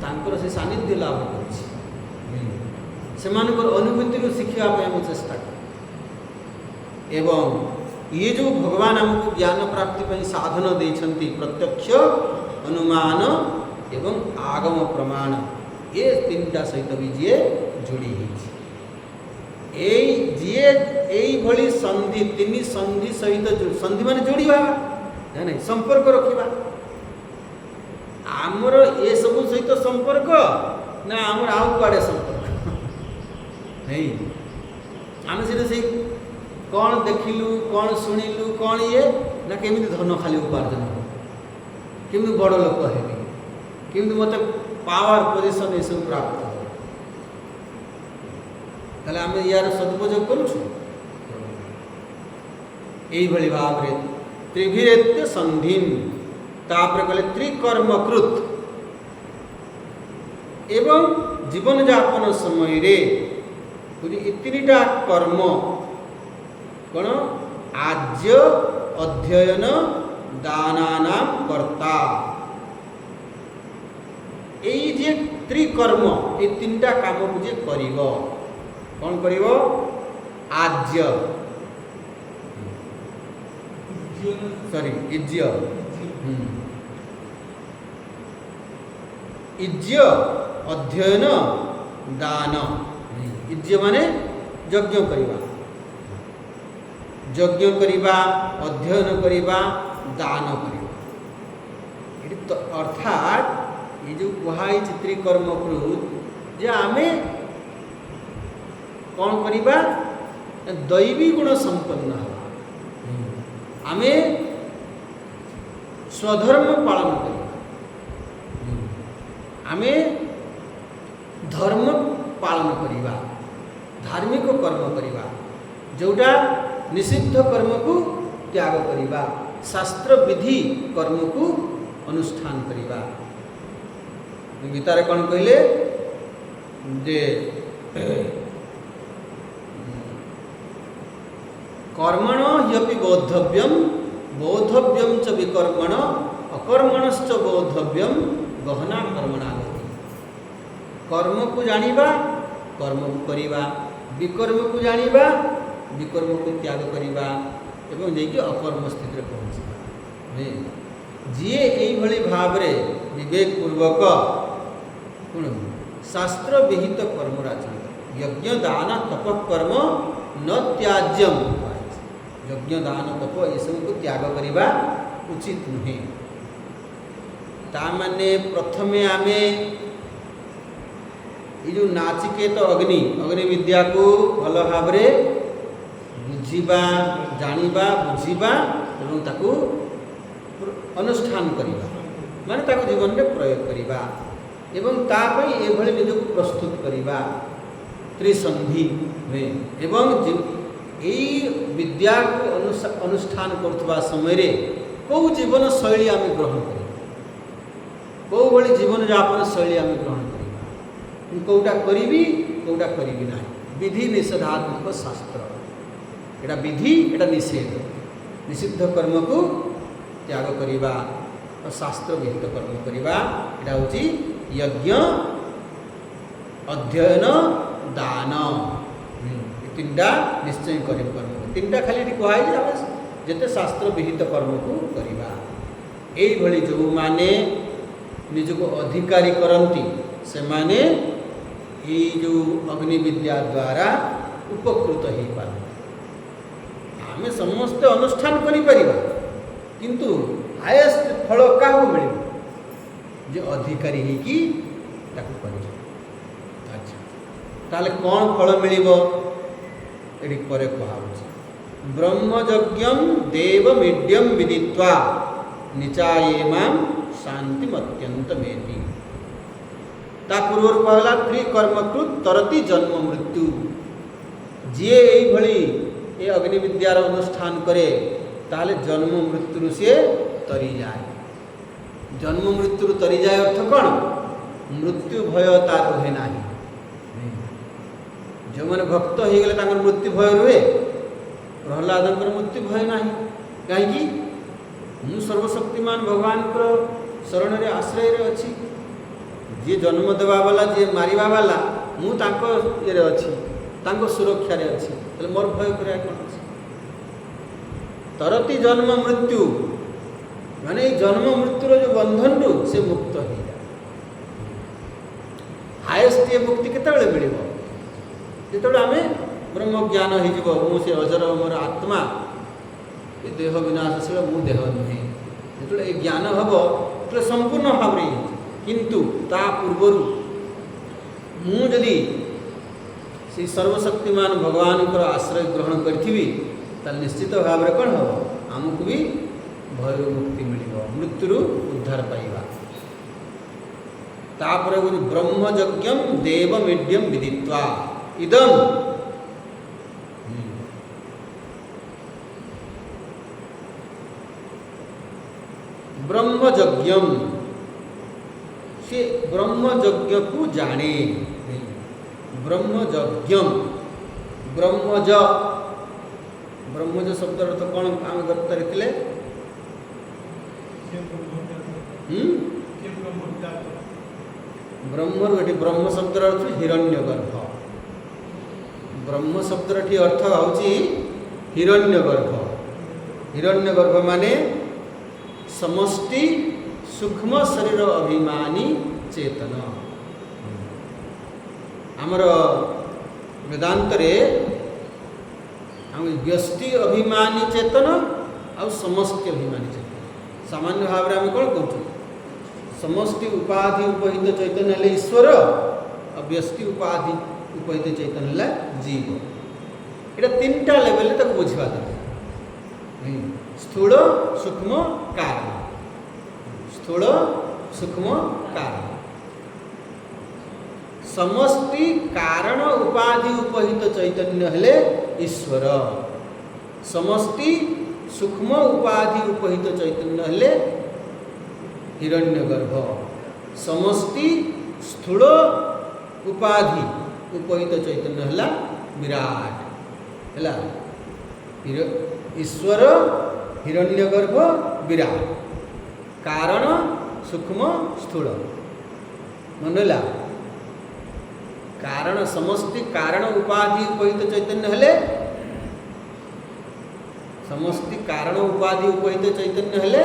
A: तांकर से सानिध्य लाभ करिछि, सेमानकर अनुभूति शिखा हम चेष्टा कर। एवं ये जो भगवान हमको ज्ञान प्राप्ति पर साधन देछंती प्रत्यक्ष अनुमान एवं आगम प्रमाण ये तीनटा सहित भी जी जोड़ी भली संधि तीन संधि सहित संधि माने जोड़वा नहीं संपर्क रखा आमर ये सब सहित संपर्क ना आमर आउ कुआड़े संपर्क नहीं आम से कौन देखिलु कौन शुणिलु कौन ये ना केमी धन खाली उपार्जन हो केमी बड़ लोक हेबी केमी मत पावर पोजिशन ये सब प्राप्त हो ताले आम यार सदुपयोग करुछु यही भाव रे त्रिभिरेत्य संधिन तापर कहले त्रिकर्मकृत एवं जीवन यापन समय रे तीनटा कर्म कौन आज्य अध्ययन दानानाम कर्ता यही जे त्रिकर्म ये तीनटा काम को जे करिवो कौन करिवो आज्य सॉरी इज्य इज्य अध्ययन दान इज्य माने यज्ञ करिवा यज्ञ करिबा अध्ययन करिबा दान करिबा तो अर्थात ये जो कहाई त्रिकर्मकृत जे आमे कौन करिबा दैवी गुण संपन्न हवा आमे स्वधर्म पालन करिबा आमे धर्म पालन करिबा धार्मिक कर्म करिबा जोटा निषिद्ध कर्म को त्याग करिबा शास्त्र विधि कर्म को अनुष्ठान करिबा गीतारे कौन कहले जे कर्मण ह्यपि बोद्धव्यम बोद्धव्यम च विकर्मण अकर्मणश्च बोद्धव्यम गहना कर्मणा गति कर्म को जानिबा कर्म को करिबा विकर्म को जानिबा विकर्म को त्याग करिबा एवं जेकि अकर्म स्थिति पहुँचवा जी यही भाव रे विवेक पूर्वक शास्त्र विहित कर्मराचरण यज्ञ दान तप कर्म न त्याज्यम यज्ञ दान तप ये सब को त्याग करिबा उचित नुहे तामाने प्रथमे आमे ये जो नाचिकेत अग्नि अग्नि विद्या को भल भाव रे बुझिबा जानिबा बुझिबा एवं ताकू अनुष्ठान करिबा माने ताकू जीवन में प्रयोग करिबा एवं तापई एभଳି निजको प्रस्तुत करिबा त्रिसंधि में एवं यही विद्या को अनुष्ठान करथबा समय रे को जीवन शैली आम ग्रहण करिबा को भली जीवन यापन शैली आम ग्रहण करिबा कोटा करिबी कोटा करिबी ना विधि निषेधात्मक शास्त्र एटा विधि एटा निषेध निषिद्ध कर्म को त्याग करिबा और शास्त्र विहित कर्म करिबा एटा होची यज्ञ अध्ययन दान तीनटा निश्चय कर्म तीनटा खाली कहुई जेते शास्त्र विहित कर्म को करिबा एई भली जो माने निजको अधिकारी करंती से माने ये जो अग्नि विद्या द्वारा उपकृत हो पार आम समस्ते अनुष्ठान करिपरिबा किंतु हाएस्ट फल क्या मिल जे अधिकारी होगी अच्छा ताले कौन फल मिलिबो एडी परे कहाउछि ब्रह्मयज्ञम देवमीड्यम विदित्वा निचायेमां शांतिमत्यंतमेति ता पूर्वर कहला त्रिकर्मकृत तरति जन्म मृत्यु जी यही भली ये अग्नि विद्यार अनुष्ठान करे ताले जन्म मृत्यु से तरी जाए जन्म मृत्यु तरी जाए अर्थ कौन मृत्यु भय तार रुहे ना जो मैंने भक्त हो गले मृत्यु भय रुहे प्रहलाद मृत्यु भय ना कहीं मु सर्वशक्तिमान भगवान को शरण रे आश्रय रे अच्छी जी जन्म देवा वाला जी मारिबा वाला मु तांको ये रे अच्छी तांको सुरक्षा रे अच्छी तले मोर भय करे कोन अछि तरती जन्म मृत्यु माने जन्म मृत्युर जो बंधन रु से मुक्त हो जाए हाएस्ट ये मुक्ति केतबेले मिलिबो जेतबेले आमे ब्रह्म ज्ञान हो जिवो मु से अजर मोर आत्मा ये देह विनाशशील मु देह नुहे जेतबेले ए ज्ञान हबो तो संपूर्ण भाव रे किंतु ता पूर्व मु जदि से सर्वशक्तिमान भगवान को आश्रय ग्रहण करथिबी ताल निश्चित भाव रे कोन हबो हमकु भी भय मुक्ति मिलिबो मृत्यु उद्धार पाइबा तापर ब्रह्मयज्ञम देवमेड्यम विदित्वा इदम ब्रह्मयज्ञम से ब्रह्मयज्ञ को जाने ब्रह्मयज्ञम ब्रह्मज ब्रह्मज शब्द अर्थ कौन आम करते ब्रह्मर गोटे ब्रह्म शब्द अर्थ हिरण्यगर्भ ब्रह्म शब्द अर्थ हूँ हिरण्यगर्भ हिरण्यगर्भ माने समष्टि सूक्ष्म शरीर अभिमानी चेतन आमर वेदांत रे हम व्यष्टि अभिमानी चेतन आ समष्टि अभिमानी चेतन सामान्य भाव में आम कौन कहूँ समष्टि उपाधि उपहित चैतन्य है ईश्वर और व्यष्टि उपाधि उपहित चैतन्य है जीव ये तीन टा लेवल तक बुझा दरकार स्थूल सूक्ष्म कारण स्थूल सूक्ष्म कारण समष्टि कारण उपाधि उपहित चैतन्य है ईश्वर समष्टि सूक्ष्म उपाधि उपहित चैतन्य है हिरण्यगर्भ समष्टि स्थूल उपाधि उपहित चैतन्य है विराट है ईश्वर हिरण्यगर्भ विराट कारण सूक्ष्म स्थूल मनला कारण समष्टि कारण उपाधि उपहित चैतन्य है समष्टि कारण उपाधि उपहित चैतन्य है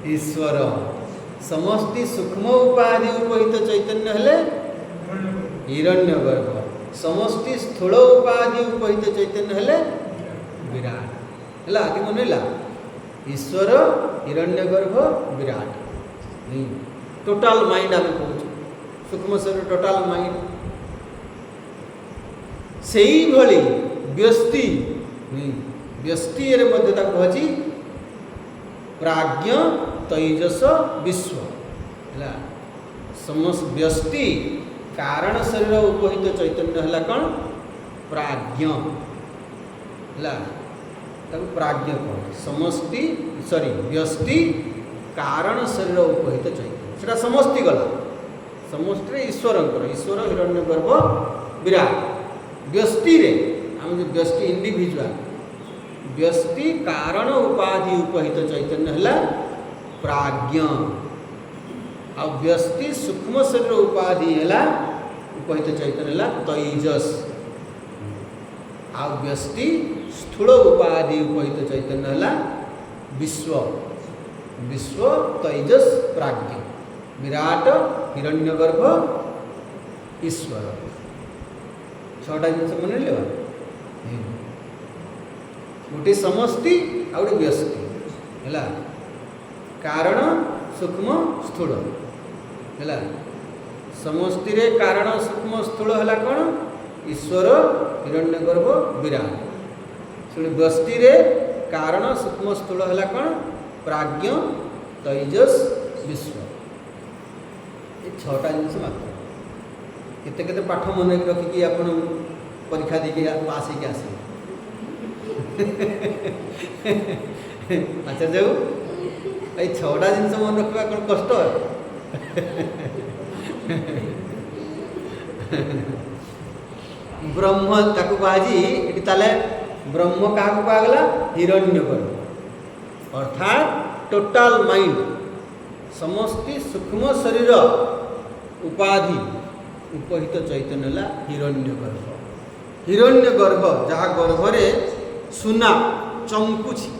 A: ईश्वर समष्टि सूक्ष्म उपाधि उपहित चैतन्य है हिरण्यगर्भ समष्टि स्थूल उपाधि उपहित चैतन्य है विराट है आदि मनला ईश्वर हिरण्यगर्भ विराट टोटाल माइंड आम कह सूक्ष्म शरीर टोटाल माइंड से ही भली व्यष्टि व्यष्टि कहची प्राज्ञ तैजस विश्व है समस्त व्यष्टि कारण शरीर उपहित चैतन्य है कौन प्राज्ञ है प्राज्ञ कौन समष्टि सॉरी व्यष्टि कारण शरीर उपहित चैतन्य से समष्टि गला समष्टि ईश्वर ईश्वर हिरण्यगर्भ विराट व्यष्टि रे आम जो व्यष्टि इंडिविजुअल व्यष्टि कारण उपाधि उपहित चैतन्य है प्राज्ञ आ व्यष्टि सूक्ष्म शरीर उपाधि है उपहित चैतन्य है तैजस आ व्यष्टि स्थूल उपाधि उपहित चैतन्य है विश्व विश्व तैजस प्राज्ञ विराट हिरण्यगर्भ ईश्वर छटा जिन मन लेवा गोटे समष्टि आ गोटे व्यष्टि है कारण सूक्ष्म स्थूल है समष्टि रे कारण सूक्ष्म स्थूल है कौन ईश्वर हिरण्यगर्भ विराट से व्यष्टि रे कारण सूक्ष्म स्थूल है कौन प्राज्ञ तैजस विश्व ये छटा जिन मात्र केते केते पाठ मन रखिकी आप परीक्षा देके पास होके आसे ଆଚାର୍ଯ୍ୟ ବାବୁ ଏଇ 6ଟା ଜିନିଷ ମନେ ରଖିବା କ'ଣ କଷ୍ଟ? ବ୍ରହ୍ମ ତାକୁ କୁହାଯାଇଛି ଏଠି। ତାହେଲେ ବ୍ରହ୍ମ କାହାକୁ କୁହାଗଲା? ହିରଣ୍ୟଗର୍ଭ, ଅର୍ଥାତ୍ ଟୋଟାଲ ମାଇଣ୍ଡ, ସମସ୍ତ ସୂକ୍ଷ୍ମ ଶରୀର ଉପାଧି ଉପହିତ ଚୈତନ୍ୟ ହେଲା ହିରଣ୍ୟଗର୍ଭ। ହିରଣ୍ୟଗର୍ଭ ଯାହା ଗର୍ଭରେ ସୁନା ଚମକୁଛି,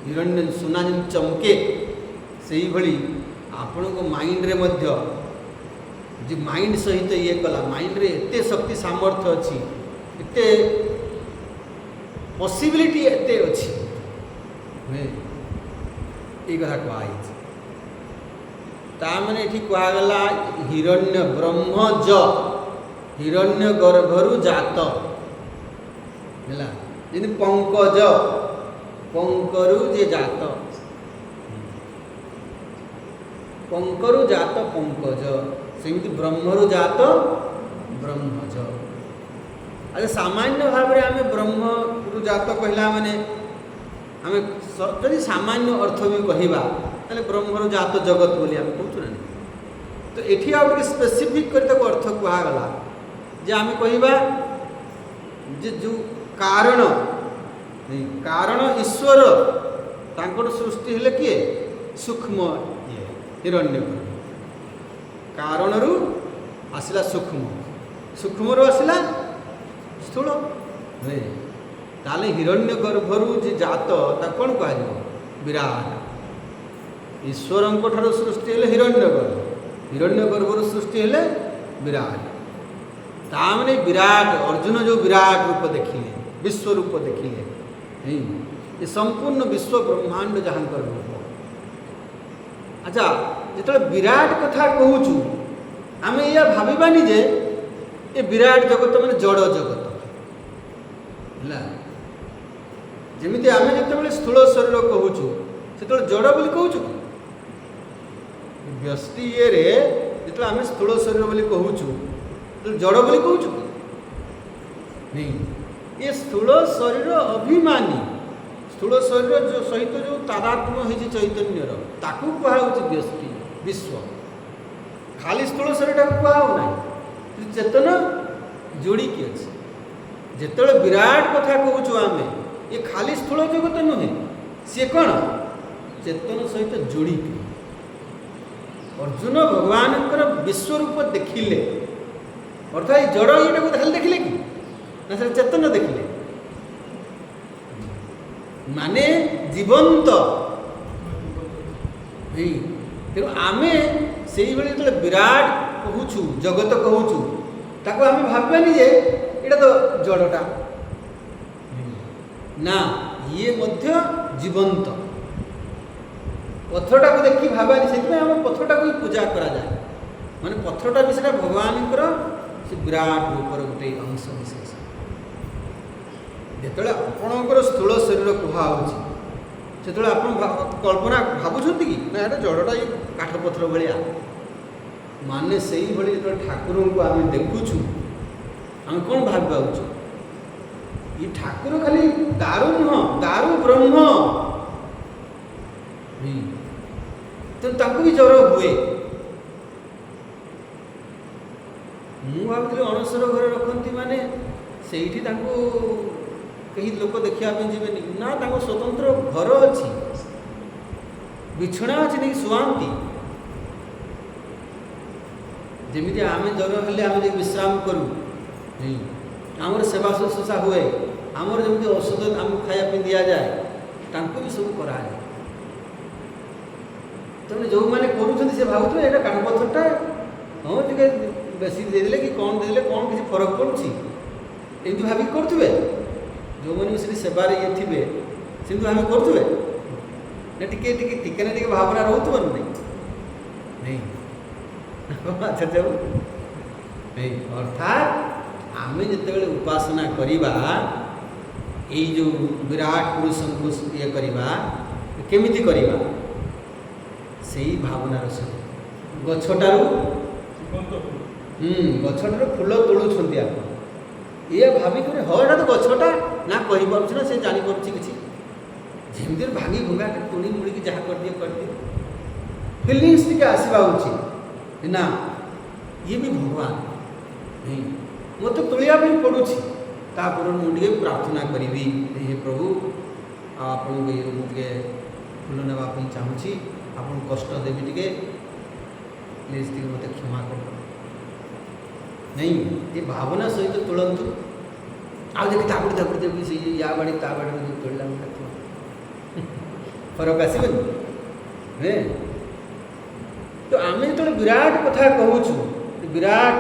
A: ହିରଣ୍ୟ ସୁନା ଯେମିତି ଚମକେ ସେଇଭଳି ଆପଣଙ୍କ ମାଇଣ୍ଡରେ ମଧ୍ୟ ଯେ ମାଇଣ୍ଡ ସହିତ ଇଏ କଲା, ମାଇଣ୍ଡରେ ଏତେ ଶକ୍ତି ସାମର୍ଥ୍ୟ ଅଛି, ଏତେ ପସିବିଲିଟି ଏତେ ଅଛି, ଏଇ କଥା କୁହାଯାଇଛି। ତାମାନେ ଏଠି କୁହାଗଲା ହିରଣ୍ୟ ବ୍ରହ୍ମଜ, ହିରଣ୍ୟ ଗର୍ଭରୁ ଜାତ ହେଲା। ଯେମିତି ପଙ୍କଜ, ପଙ୍କରୁ ଯେ ଜାତ, ପଙ୍କରୁ ଜାତ ପଙ୍କଜ, ସେମିତି ବ୍ରହ୍ମରୁ ଜାତ ବ୍ରହ୍ମଜ। ଆଚ୍ଛା, ସାମାନ୍ୟ ଭାବରେ ଆମେ ବ୍ରହ୍ମରୁ ଜାତ କହିଲା ମାନେ ଆମେ ଯଦି ସାମାନ୍ୟ ଅର୍ଥ ବି କହିବା ତାହେଲେ ବ୍ରହ୍ମରୁ ଜାତ ଜଗତ ବୋଲି ଆମେ କହୁଛୁ ନା। ତ ଏଠି ଆଉ ଟିକେ ସ୍ପେସିଫିକ୍ କରି ତାକୁ ଅର୍ଥ କୁହାଗଲା ଯେ ଆମେ କହିବା ଯେ ଯେଉଁ କାରଣ, କାରଣ ଈଶ୍ୱର, ତାଙ୍କର ସୃଷ୍ଟି ହେଲେ କିଏ? ସୂକ୍ଷ୍ମ ହିରଣ୍ୟଗର୍ଭ। କାରଣରୁ ଆସିଲା ସୂକ୍ଷ୍ମ, ସୂକ୍ଷ୍ମରୁ ଆସିଲା ସ୍ଥୂଳ। ତାହେଲେ ହିରଣ୍ୟଗର୍ଭରୁ ଯେ ଜାତ ତାକୁ କ'ଣ କୁହାଯିବ? ବିରାଟ। ଈଶ୍ୱରଙ୍କ ଠାରୁ ସୃଷ୍ଟି ହେଲେ ହିରଣ୍ୟଗର୍ଭ, ହିରଣ୍ୟଗର୍ଭରୁ ସୃଷ୍ଟି ହେଲେ ବିରାଟ। ତାମାନେ ବିରାଟ, ଅର୍ଜୁନ ଯେଉଁ ବିରାଟ ରୂପ ଦେଖିଲେ, ବିଶ୍ୱ ରୂପ ଦେଖିଲେ, ଏ ସମ୍ପୂର୍ଣ୍ଣ ବିଶ୍ୱ ବ୍ରହ୍ମାଣ୍ଡ ଯାହାଙ୍କର ରୂପ। ଆଚ୍ଛା, ଯେତେବେଳେ ବିରାଟ କଥା କହୁଛୁ ଆମେ ଏଇଆ ଭାବିବାନି ଯେ ଏ ବିରାଟ ଜଗତ ମାନେ ଜଡ଼ ଜଗତ ହେଲା। ଯେମିତି ଆମେ ଯେତେବେଳେ ସ୍ଥୂଳ ଶରୀର କହୁଛୁ ସେତେବେଳେ ଜଡ଼ ବୋଲି କହୁଛୁ। ବ୍ୟଷ୍ଟି ଇଏରେ ଯେତେବେଳେ ଆମେ ସ୍ଥୂଳ ଶରୀର ବୋଲି କହୁଛୁ ସେତେବେଳେ ଜଡ଼ ବୋଲି କହୁଛୁ ନାଇଁ। ଏ ସ୍ଥୂଳ ଶରୀର ଅଭିମାନୀ, ସ୍ଥୂଳ ଶରୀର ସହିତ ଯେଉଁ ତାଦାତ୍ମ୍ୟ ହେଇଛି ଚୈତନ୍ୟର, ତାକୁ କୁହାହେଉଛି ବ୍ୟଷ୍ଟି ବିଶ୍ୱ। ଖାଲି ସ୍ଥୂଳ ଶରୀରଟାକୁ କୁହାହେଉ ନାହିଁ, ଚେତନ ଯୋଡ଼ିକି ଅଛି। ଯେତେବେଳେ ବିରାଟ କଥା କହୁଛୁ ଆମେ, ଏ ଖାଲି ସ୍ଥୂଳ ଜଗତ ନୁହେଁ, ସିଏ କ'ଣ? ଚେତନ ସହିତ ଯୋଡ଼ିକି। ଅର୍ଜୁନ ଭଗବାନଙ୍କର ବିଶ୍ୱରୂପ ଦେଖିଲେ, ଅର୍ଥାତ୍ ଏଇ ଜଡ଼ ଇଏଟାକୁ ଖାଲି ଦେଖିଲେ କି ନା ସେଟା ଚେତନ ଦେଖିଲେ? ମାନେ ଜୀବନ୍ତ। ତେଣୁ ଆମେ ସେଇଭଳି ଯେତେବେଳେ ବିରାଟ କହୁଛୁ, ଜଗତ କହୁଛୁ, ତାକୁ ଆମେ ଭାବିବାନି ଯେ ଏଇଟା ତ ଜଡ଼ଟା, ନା ଇଏ ମଧ୍ୟ ଜୀବନ୍ତ। ପଥରଟାକୁ ଦେଖି ଭାବାନି, ସେଥିପାଇଁ ଆମ ପଥରଟାକୁ ହିଁ ପୂଜା କରାଯାଏ। ମାନେ ପଥରଟା ବି ସେଟା ଭଗବାନଙ୍କର ସେ ବିରାଟ ରୂପର ଗୋଟେ ଅଂଶ ବିଶେଷ। ଯେତେବେଳେ ଆପଣଙ୍କର ସ୍ଥୂଳ ଶରୀର କୁହାହେଉଛି ସେତେବେଳେ ଆପଣ କଳ୍ପନା ଭାବୁଛନ୍ତି କି ନା ଏଇଟା ଜଡ଼ଟା ଏଇ କାଠ ପଥର ଭଳିଆ? ମାନେ ସେଇଭଳି ଯେତେବେଳେ ଠାକୁରଙ୍କୁ ଆମେ ଦେଖୁଛୁ ଆମେ କ'ଣ ଭାବି ପାଉଛୁ? ଏ ଠାକୁର ଖାଲି ଦାରୁ ନୁହଁ, ଦାରୁ ବ୍ରହ୍ମ। ତେଣୁ ତାଙ୍କୁ ବି ଜ୍ୱର ହୁଏ। ମୁଁ ଭାବୁଥିଲି ଅଣସର ଘରେ ରଖନ୍ତି ମାନେ ସେଇଠି ତାଙ୍କୁ କେହି ଲୋକ ଦେଖିବା ପାଇଁ ଯିବେନି। ନା, ତାଙ୍କ ସ୍ୱତନ୍ତ୍ର ଘର ଅଛି, ବିଛଣା ଅଛି, ନେଇକି ଶୁଆନ୍ତି। ଯେମିତି ଆମେ ଜ୍ୱର ହେଲେ ଆମେ ଯାଇକି ବିଶ୍ରାମ କରୁ, ଆମର ସେବା ଶୁଶ୍ରୂଷା ହୁଏ, ଆମର ଯେମିତି ଔଷଧ ଆମକୁ ଖାଇବା ପାଇଁ ଦିଆଯାଏ, ତାଙ୍କୁ ବି ସବୁ କରାଯାଏ। ତେଣୁ ଯେଉଁମାନେ କରୁଛନ୍ତି ସେ ଭାବୁଥିବେ ଏଇଟା କାଠ ପଥରଟା, ହଁ ଟିକେ ବେଶୀ ଦେଇଦେଲେ କି କ'ଣ ଦେଇଦେଲେ କ'ଣ କିଛି ଫରକ ପଡ଼ୁଛି, ଏମିତି ଭାବିକି କରୁଥିବେ। ଯେଉଁମାନେ ବି ସେଠି ସେବାରେ ଇଏ ଥିବେ ସେମିତି ଭାବି କରୁଥିବେ ନା ଟିକେ ଟିକେ ଟିକେ ନା ଟିକେ ଭାବନା ରହୁଥିବ ନା ନାଇଁ? ଆଚ୍ଛା, ଅର୍ଥାତ୍ ଆମେ ଯେତେବେଳେ ଉପାସନା କରିବା ଏଇ ଯେଉଁ ବିରାଟ ପୁରୁଷଙ୍କୁ ଇଏ କରିବା, କେମିତି କରିବା? ସେଇ ଭାବନାର ସହିତ ଗଛଟାରୁ ଫୁଲ ତୋଳୁଛନ୍ତି ଆପଣ, ଇଏ ଭାବିକରି ହଁ ଏଇଟା ତ ଗଛଟା, ନା କହିପାରୁଛି ନା ସେ ଜାଣିପାରୁଛି କିଛି? ଯେମିତି ଭାଙ୍ଗି ଭୁଙ୍ଗା ତୁଣି ମୁଡ଼ିକି ଯାହା କରିଦିଏ ଫିଲିଙ୍ଗସ୍ ଟିକେ ଆସିବା ଉଚିତ ନା ଇଏ ବି ଭଗବାନ ମୋତେ ତୋଳିବା ପାଇଁ ପଡ଼ୁଛି। ତାପରେ ମୁଁ ଟିକେ ପ୍ରାର୍ଥନା କରିବି, ହେ ପ୍ରଭୁ ଆପଣଙ୍କୁ ଇଏ ମୁଁ ଟିକେ ଫୁଲ ନେବା ପାଇଁ ଚାହୁଁଛି, ଆପଣଙ୍କୁ କଷ୍ଟ ଦେବି, ଟିକେ ପ୍ଲିଜ୍ ଟିକେ ମୋତେ କ୍ଷମା କର। ନାଇଁ ଏ ଭାବନା ସହିତ ତୋଳନ୍ତୁ। ଆଉ ଦେଖି ତାପଟେ ଦେଖି ସେ ୟା ବାଡ଼ି ତା ବାଡ଼ିରେ ଯେଉଁ ତୋଳିଲା ଫରକ ଆସିବନି। ତ ଆମେ ଯେତେବେଳେ ବିରାଟ କଥା କହୁଛୁ, ବିରାଟ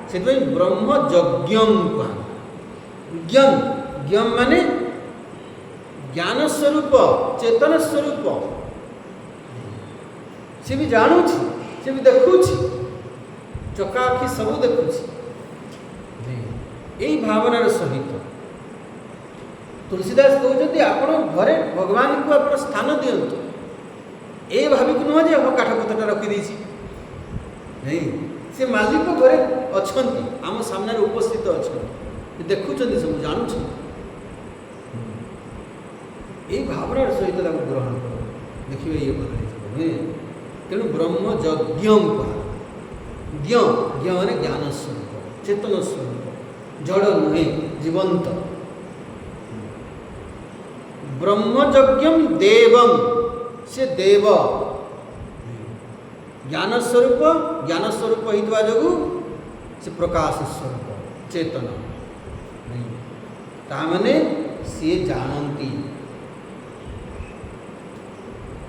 A: ସେଥିପାଇଁ ବ୍ରହ୍ମଯଜ୍ଞ କୁହା। ଜ୍ଞ ମାନେ ଜ୍ଞାନ ସ୍ୱରୂପ, ଚେତନ ସ୍ୱରୂପ। ସେ ବି ଜାଣୁଛି, ସେ ବି ଦେଖୁଛି, ଚକା ଆଖି ସବୁ ଦେଖୁଛି। এই ଭାବନାର ସହିତ ତୁଳସୀଦାସ କହୁଛନ୍ତି ଆପଣ ଘରେ ଭଗବାନଙ୍କୁ ଆପଣ ସ୍ଥାନ ଦିଅନ୍ତୁ। ଏ ଭାବିକି ନୁହଁ ଯେ ଆମ କାଠ ପଥରଟା ରଖିଦେଇଛି, ନାଇଁ ସେ ମାଲିକ ଘରେ ଅଛନ୍ତି, ଆମ ସାମ୍ନାରେ ଉପସ୍ଥିତ ଅଛନ୍ତି, ଦେଖୁଛନ୍ତି, ସବୁ ଜାଣୁଛନ୍ତି। এই ଭାବନାର ସହିତ ତାକୁ ଗ୍ରହଣ କର, ଦେଖିବେ ଇଏ ବଦଳିଯିବ। ନୁହେଁ ତେଣୁ ବ୍ରହ୍ମଯଜ୍ଞ କୁହା। ଜ୍ଞ ମାନେ ଜ୍ଞାନ ସ୍ୱରୂପ, ଚେତନ ସ୍ୱରୂପ, ଜଡ଼ ନୁହେଁ, ଜୀବନ୍ତ। ବ୍ରହ୍ମଯଜ୍ଞ ଦେବଂ, ସେ ଦେବ ଜ୍ଞାନ ସ୍ୱରୂପ ହେଇଥିବା ଯୋଗୁଁ ସେ ପ୍ରକାଶ ସ୍ୱରୂପ, ଚେତନ। ତାମାନେ ସିଏ ଜାଣନ୍ତି,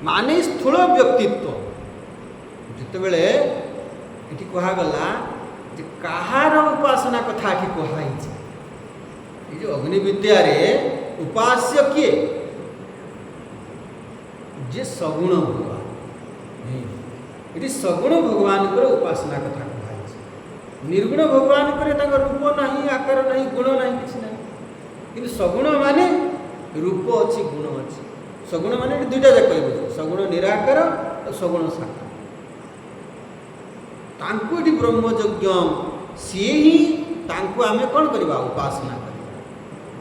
A: ମାନେ ସ୍ଥୂଳ ବ୍ୟକ୍ତିତ୍ୱ। ଯେତେବେଳେ ଏଠି କୁହାଗଲା ଯେ କାହାର ଉପାସନା କଥା ଏଠି କୁହାଯାଇଛି, ଏ ଯେଉଁ ଅଗ୍ନି ବିଦ୍ୟାରେ ଉପାସ୍ୟ କିଏ? ଯେ ସଗୁଣ ଭଗବାନ। ଏଠି ସଗୁଣ ଭଗବାନଙ୍କର ଉପାସନା କଥା କୁହାଯାଇଛି। ନିର୍ଗୁଣ ଭଗବାନଙ୍କର ତାଙ୍କ ରୂପ ନାହିଁ, ଆକାର ନାହିଁ, ଗୁଣ ନାହିଁ, କିଛି ନାହିଁ। କିନ୍ତୁ ସଗୁଣ ମାନେ ରୂପ ଅଛି, ଗୁଣ ଅଛି। ସଗୁଣ ମାନେ ଏଠି ଦୁଇଟା ଯାକ କହିବ, ସଗୁଣ ନିରାକାର ଆଉ ସଗୁଣ ସାକାର। ତାଙ୍କୁ ଏଠି ବ୍ରହ୍ମଯଜ୍ଞ, ସିଏ ହିଁ ତାଙ୍କୁ ଆମେ କ'ଣ କରିବା? ଉପାସନା କରିବା।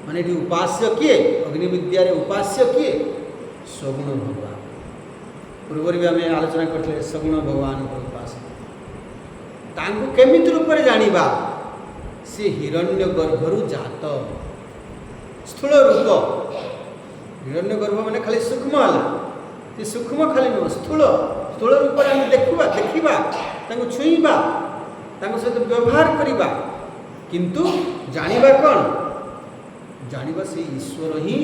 A: ମାନେ ଏଠି ଉପାସ୍ୟ କିଏ? ଅଗ୍ନି ବିଦ୍ୟାରେ ଉପାସ୍ୟ କିଏ? ସଗୁଣ ଭଗବାନ। ପୂର୍ବରୁ ବି ଆମେ ଆଲୋଚନା କରିଥିଲେ ସଗୁଣ ଭଗବାନଙ୍କର ଉପାସନା। ତାଙ୍କୁ କେମିତି ରୂପରେ ଜାଣିବା? ସେ ହିରଣ୍ୟ ଗର୍ଭରୁ ଜାତ, ସ୍ଥୂଳ ରୂପ। ହିରଣ୍ୟ ଗର୍ଭ ମାନେ ଖାଲି ସୂକ୍ଷ୍ମ ହେଲା, ସେ ସୂକ୍ଷ୍ମ ଖାଲି ନୁହଁ, ସ୍ଥୂଳ ରୂପରେ ଆମେ ଦେଖିବା, ତାଙ୍କୁ ଛୁଇଁବା, ତାଙ୍କ ସହିତ ବ୍ୟବହାର କରିବା। କିନ୍ତୁ ଜାଣିବା କ'ଣ? ଜାଣିବା ସେ ଈଶ୍ୱର ହିଁ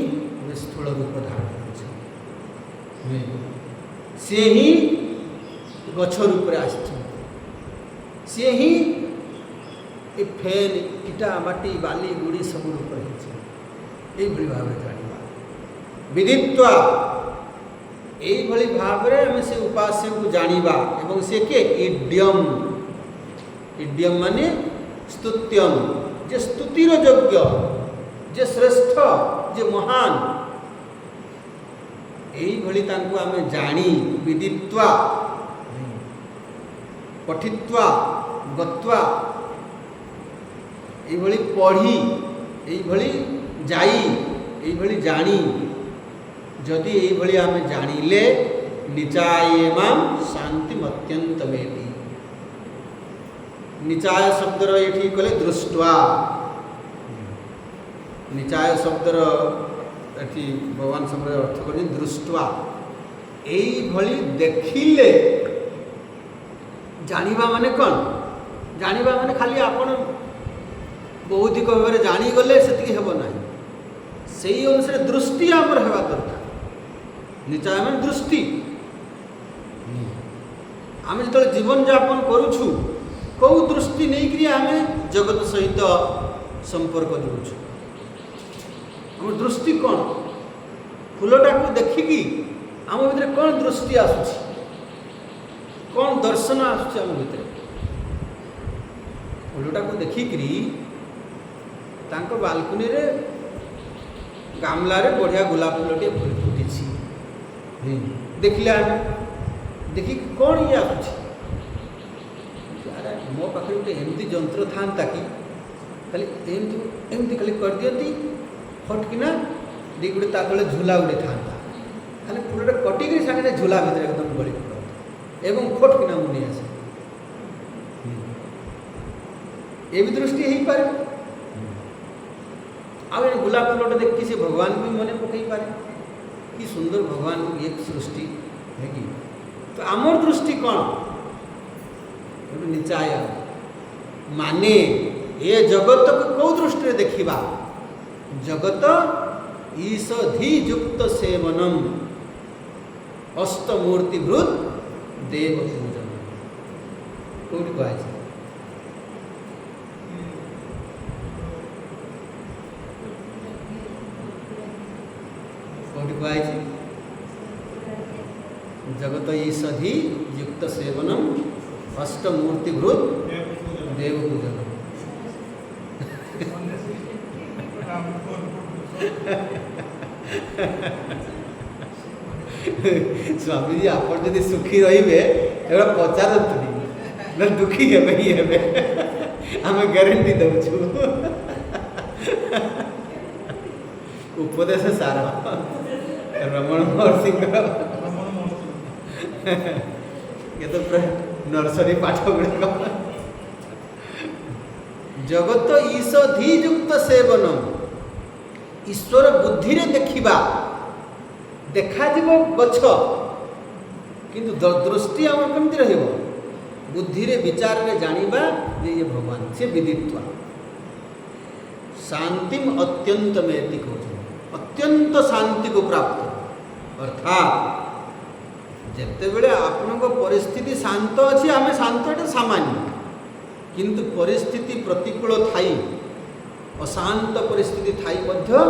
A: ସ୍ଥୂଳ ରୂପ ଧାରଣ କରିଛନ୍ତି। ସିଏ ହିଁ ଗଛ ରୂପରେ ଆସିଛନ୍ତି, ସିଏ ହିଁ ଏ ଫେନ୍, ଇଟା, ମାଟି, ବାଲି, ଗୁଡ଼ି ସବୁ ରୂପରେ ହେଇଛନ୍ତି। এইଭଳି ଭାବରେ ଜାଣିବା, ବିଦିତ୍ୱା, এইଭଳି ଭାବରେ ଆମେ ସେ ଉପାସ୍ୟକୁ ଜାଣିବା। ଏବଂ ସେ କିଏ? ଇଡ୍ୟମ୍। ଇଡ୍ୟମ୍ ମାନେ ସ୍ତୁତ୍ୟମ୍, ଯେ ସ୍ତୁତିର ଯୋଗ୍ୟ, ଯେ ଶ୍ରେଷ୍ଠ, ଯେ ମହାନ। এইଭଳି ତାଙ୍କୁ ଆମେ ଜାଣି, ବିଦିତ୍ୱା, ପଠିତ୍ୱା, ଗତ୍ୱା, এইଭଳି ପଢ଼ି, এইଭଳି ଯାଇ, এইଭଳି ଜାଣି, ଯଦି এইଭଳି ଆମେ ଜାଣିଲେ ନିଚାୟେମାଂ ଶାନ୍ତିମତ୍ୟନ୍ତମେତି। ନିଚାୟ ଶବ୍ଦର ଏଠି କଲେ ଦୃଷ୍ଟ୍ୱା। ନିଚାୟ ଶବ୍ଦର ଏଠି ଭଗବାନ ଶବ୍ଦର ଅର୍ଥ କରିଛନ୍ତି ଦୃଷ୍ଟ୍ୱା। এইଭଳି ଦେଖିଲେ, ଜାଣିବା ମାନେ କ'ଣ? ଜାଣିବା ମାନେ ଖାଲି ଆପଣ ବୌଦ୍ଧିକ ଭାବରେ ଜାଣିଗଲେ ସେତିକି ହେବ ନାହିଁ, ସେଇ ଅନୁସାରେ ଦୃଷ୍ଟି ଆମର ହେବା ଦରକାର। ନିଚାୟ ମାନେ ଦୃଷ୍ଟି। ଆମେ ଯେତେବେଳେ ଜୀବନଯାପନ କରୁଛୁ, କେଉଁ ଦୃଷ୍ଟି ନେଇକରି ଆମେ ଜଗତ ସହିତ ସମ୍ପର୍କ ଯୋଡ଼ୁଛୁ? ଆମ ଦୃଷ୍ଟି କ'ଣ? ଫୁଲଟାକୁ ଦେଖିକି ଆମ ଭିତରେ କ'ଣ ଦୃଷ୍ଟି ଆସୁଛି? କ'ଣ ଦର୍ଶନ ଆସୁଛି ଆମ ଭିତରେ? ଫୁଲଟାକୁ ଦେଖିକିରି ତାଙ୍କ ବାଲକୁନିରେ ଗାମଲାରେ ବଢ଼ିଆ ଗୋଲାପ ଫୁଲଟିଏ ଫୁଟିଛି, ଦେଖିଲେ ଆମେ ଦେଖିକି କ'ଣ ଇଏ ଆସୁଛି? ଆରେ ମୋ ପାଖରେ ଗୋଟେ ଏମିତି ଯନ୍ତ୍ର ଥାନ୍ତା କି ଖାଲି ଏମିତି ଖାଲି କରିଦିଅନ୍ତି, ଫଟକିନା ଦେଇକି ଗୋଟେ ତା ତଳେ ଝୁଲା ଗୋଟେ ଥାନ୍ତା, कटिक सागे झूला भितर एकदम गली पड़े एवं खोट किना मुनि आसे ये भी दृष्टि हो पारे आउ गुलाब फुलटा देखिए से भगवान भी मन पकई पारे कि सुंदर भगवान एक सृष्टि है कि तो आमर दृष्टि कौन निचाय माने ये जगत को कौ दृष्टि देखा जगत ईषधि युक्त सेवनम अष्टमूर्तिभृत देव पूजन कौटी कह कौटी कह जगत ईषधि युक्त सेवनम अष्टमूर्तिभृत देव पूजन स्वामी जी आप सुखी रे पचारतुनि दुखी हे आम ग्यारंटी दौचु उपदेश सार रमण महर्षि ये तो नर्सरी पाठ गुड़ाक जगत ईषधि युक्त सेवन ईश्वर बुद्धि रे देखा देखा गछ किंतु दृष्टि आम कमी रही बुद्धि रे विचार रे जानिबा जे ये भगवान से विदित्वा शांतिम अत्यंत मेति कहते अत्यंत शांति को प्राप्त अर्थात जिते बड़े आपण परिस्थिति शांत अच्छी आम शांत सामान्य किंतु परिस्थिति प्रतिकूल थाई अशांत परिस्थिति थाई मध्य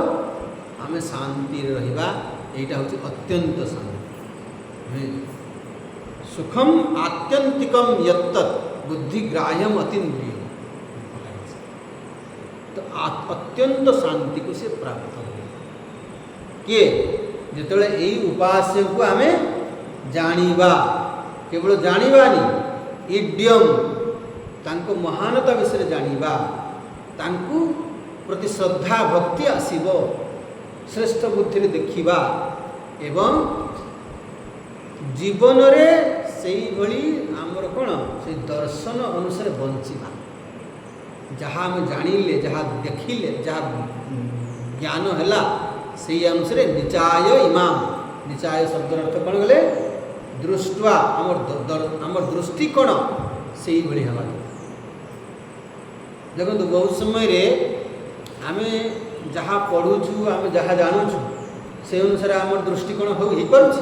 A: आम शांति रहिबा एटा होची अत्यंत शांति सुखम आत्यंतिकम यत्तत् बुद्धिग्राह्यम अतीन्द्रिय तो अत्यंत शांति को से प्राप्त हो किए जिते यही उपास्य को आम जानिबा केवल जानिबानी इड्यम तांको महानता विषय जानिबा तांको प्रति श्रद्धा भक्ति आसीबो श्रेष्ठ बुद्धि रे देखिबा एवं जीवन रे सेही भली आमर कोन से दर्शन अनुसार बंचिबा जहाँ हम जानिले जहाँ देखिले जहाँ ज्ञान हैला सेही अनुसार निचाय इमाम निचाय शब्द अर्थ कौन गले दृष्टवा आमर दृष्टि कौन से भली हवा देखो बहुत समय रे आमे जहाँ पढ़ुचु आमे जहाँ जानुचु से अनुसार आमर दृष्टिकोण हो पारुछि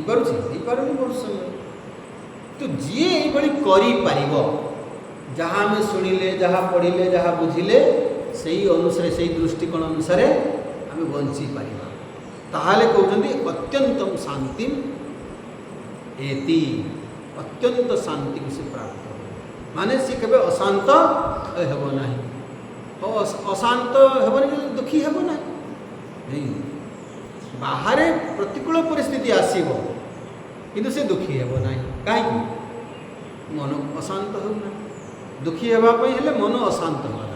A: बहुत समय तो जी ये करी पारिबो जहाँ आमे सुनिले जहाँ पढ़िले जहाँ बुझिले सही अनुसार सही दृष्टिकोण अनुसार आमे बंची पारिबा ताहाले कहउछन्ति अत्यंतम शांति एति अत्यंत शांति को से प्राप्त माने सी केबे अशांत हेब नाही अशांत हेबनी दुखी हेब नाही बाहर प्रतिकूल परिस्थिति आसीबो किंतु से दुखी हेब नाही काहे मन अशांत हो ना दुखी हेबा पई हेले मन अशांत हो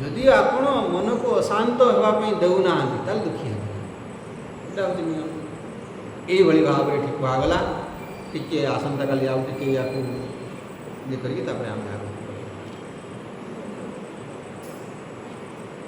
A: जदि आपण मन को अशांत होगापी देना ताल दुखी है यही भाव ठीक कहगला टी आसंता काली आउ टे या करके आम